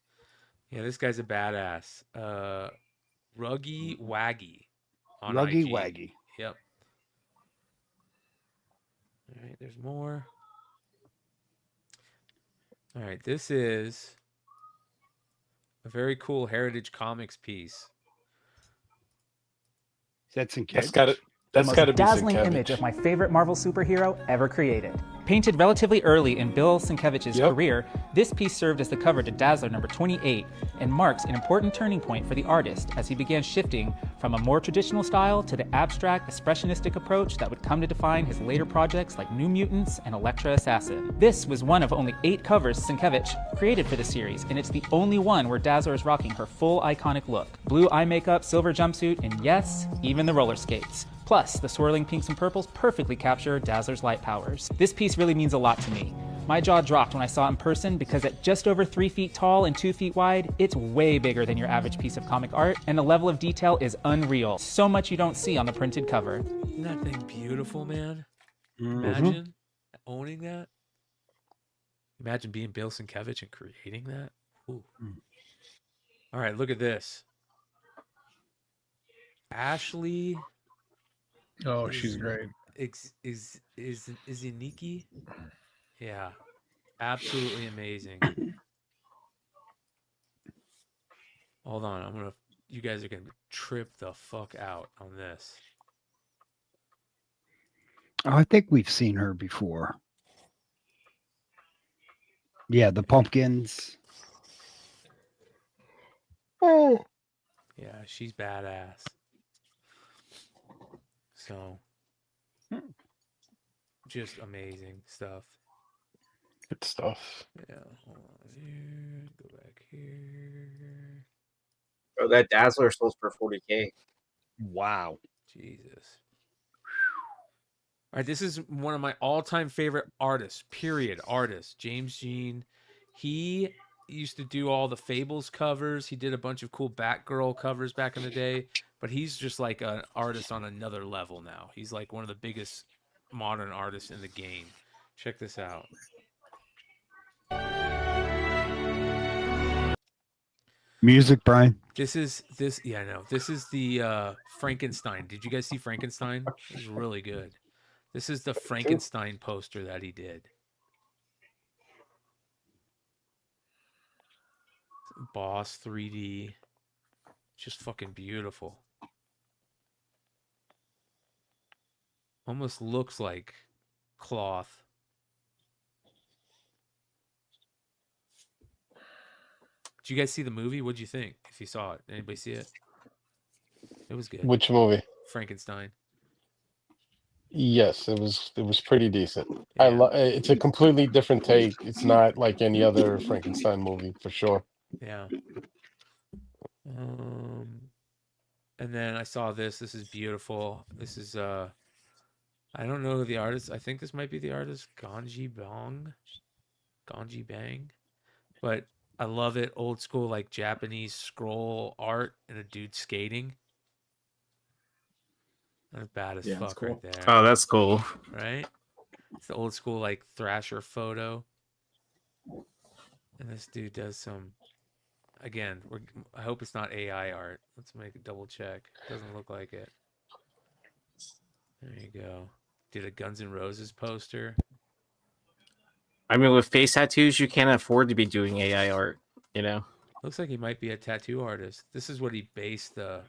Yeah, this guy's a badass. Ruggy Waggy. On Ruggy IG. Waggy. Yep. All right, there's more. All right, this is a very cool Heritage Comics piece. That's in That's got it. That's the got to most be dazzling Sienkiewicz. image of my favorite Marvel superhero ever created. Painted relatively early in Bill Sienkiewicz's career, this piece served as the cover to Dazzler number 28 and marks an important turning point for the artist as he began shifting from a more traditional style to the abstract, expressionistic approach that would come to define his later projects like New Mutants and Elektra Assassin. This was one of only 8 covers Sienkiewicz created for the series, and it's the only one where Dazzler is rocking her full iconic look. Blue eye makeup, silver jumpsuit, and yes, even the roller skates. Plus, the swirling pinks and purples perfectly capture Dazzler's light powers. This piece really means a lot to me. My jaw dropped when I saw it in person because at just over 3 feet tall and 2 feet wide, it's way bigger than your average piece of comic art, and the level of detail is unreal. So much you don't see on the printed cover. Isn't that thing beautiful, man? Mm-hmm. Imagine owning that. Imagine being Bill Sienkiewicz and creating that. Ooh. All right, look at this. Ashley. Oh, she's great. Is Iniki? Yeah, absolutely amazing. Hold on, you guys are gonna trip the fuck out on this. Oh, I think we've seen her before. Yeah, the pumpkins. Oh. Yeah, she's badass. So, just amazing stuff. Good stuff. Yeah, hold on here. Go back here. Oh, that Dazzler sold for 40K. Wow. Jesus. All right, this is one of my all-time favorite artists, period, artist, James Jean. He used to do all the Fables covers. He did a bunch of cool Batgirl covers back in the day, but he's just like an artist on another level now. He's like one of the biggest modern artists in the game. Check this out. Music, Brian. This is the Frankenstein. Did you guys see Frankenstein? It was really good. This is the Frankenstein poster that he did. Boss 3D. Just fucking beautiful. Almost looks like cloth. Did you guys see the movie? What'd you think? If you saw it, anybody see it? It was good. Which movie? Frankenstein. Yes, it was pretty decent. It's a completely different take. It's not like any other Frankenstein movie for sure. Yeah. And then I saw this. This is beautiful. This is I don't know who the artist. I think this might be the artist Ganji Bang. But I love it. Old school like Japanese scroll art and a dude skating. That's bad as fuck cool. right there. Oh, that's cool. Right? It's the old school like Thrasher photo. And this dude does some again, I hope it's not AI art. Let's make a double check. Doesn't look like it. There you go. Did a Guns N' Roses poster. I mean, with face tattoos, you can't afford to be doing AI art, you know? Looks like he might be a tattoo artist. This is what he based the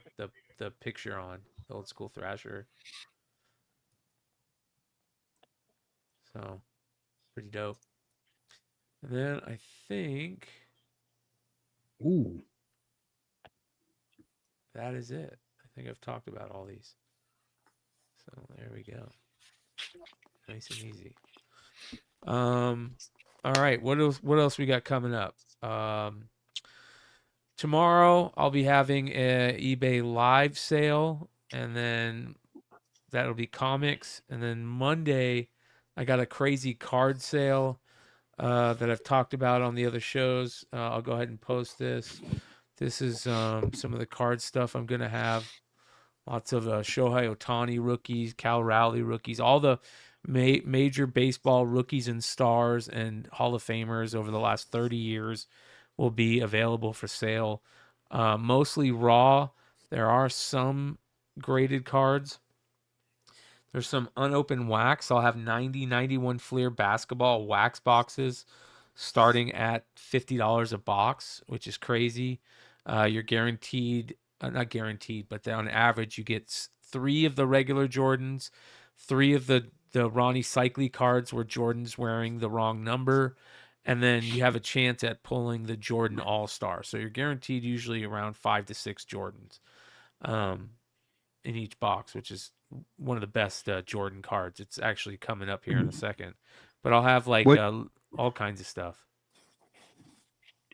picture on. The old school Thrasher. So, pretty dope. And then I think... Ooh. That is it. I think I've talked about all these. So, there we go. Nice and easy. All right. What else we got coming up? Tomorrow I'll be having a eBay live sale, and then that'll be comics. And then Monday I got a crazy card sale that I've talked about on the other shows. I'll go ahead and post this. This is some of the card stuff I'm gonna have. Lots of Shohei Ohtani rookies, Cal Raleigh rookies, all the major baseball rookies and stars and Hall of Famers over the last 30 years will be available for sale. Mostly raw. There are some graded cards. There's some unopened wax. I'll have 91 Fleer basketball wax boxes starting at $50 a box, which is crazy. You're guaranteed, not guaranteed, but on average, you get 3 of the regular Jordans, 3 of the Ronnie Cycli cards where Jordan's wearing the wrong number, and then you have a chance at pulling the Jordan All-Star. So you're guaranteed usually around 5 to 6 Jordans in each box, which is one of the best Jordan cards. It's actually coming up here in a second. But I'll have like all kinds of stuff.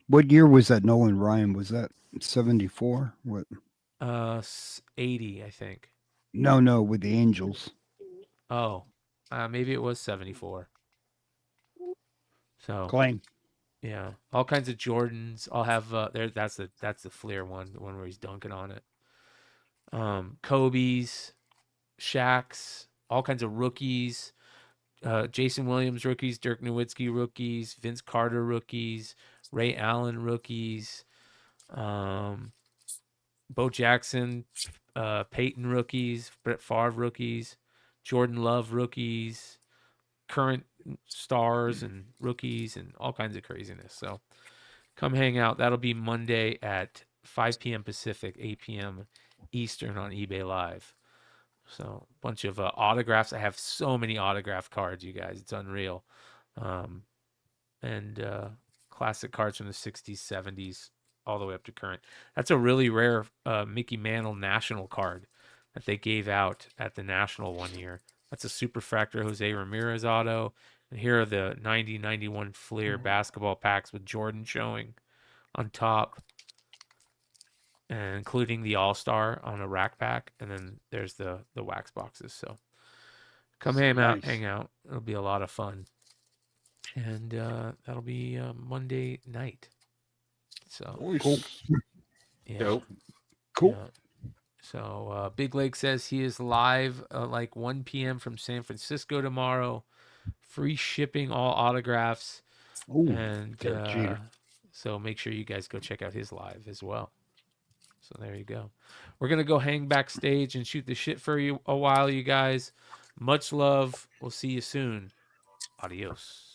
What year was that Nolan Ryan? Was that 74? What? 80, I think. No, with the Angels. Oh, maybe it was 74. So Claim. Yeah, all kinds of Jordans. I'll have there. That's the Fleer one, the one where he's dunking on it. Kobe's, Shaq's, all kinds of rookies. Jason Williams rookies, Dirk Nowitzki rookies, Vince Carter rookies, Ray Allen rookies, Bo Jackson, Peyton rookies, Brett Favre rookies, Jordan Love rookies, current stars and rookies, and all kinds of craziness. So come hang out. That'll be Monday at 5 p.m. Pacific, 8 p.m. Eastern on eBay Live. So a bunch of autographs. I have so many autograph cards, you guys. It's unreal. And classic cards from the 60s, 70s, all the way up to current. That's a really rare Mickey Mantle National card that they gave out at the National one year. That's a Superfractor Jose Ramirez auto. And here are the 90-91 Fleer basketball packs with Jordan showing on top, and including the All-Star on a rack pack. And then there's the wax boxes. So come hang out. It'll be a lot of fun. And that'll be Monday night. So cool. Yeah. Dope. Cool. Yeah. So Big Leg says he is live like 1 p.m. from San Francisco tomorrow. Free shipping, all autographs. Ooh, and cheater. so make sure you guys go check out his live as well. So there you go. We're going to go hang backstage and shoot the shit for you a while, you guys. Much love. We'll see you soon. Adios.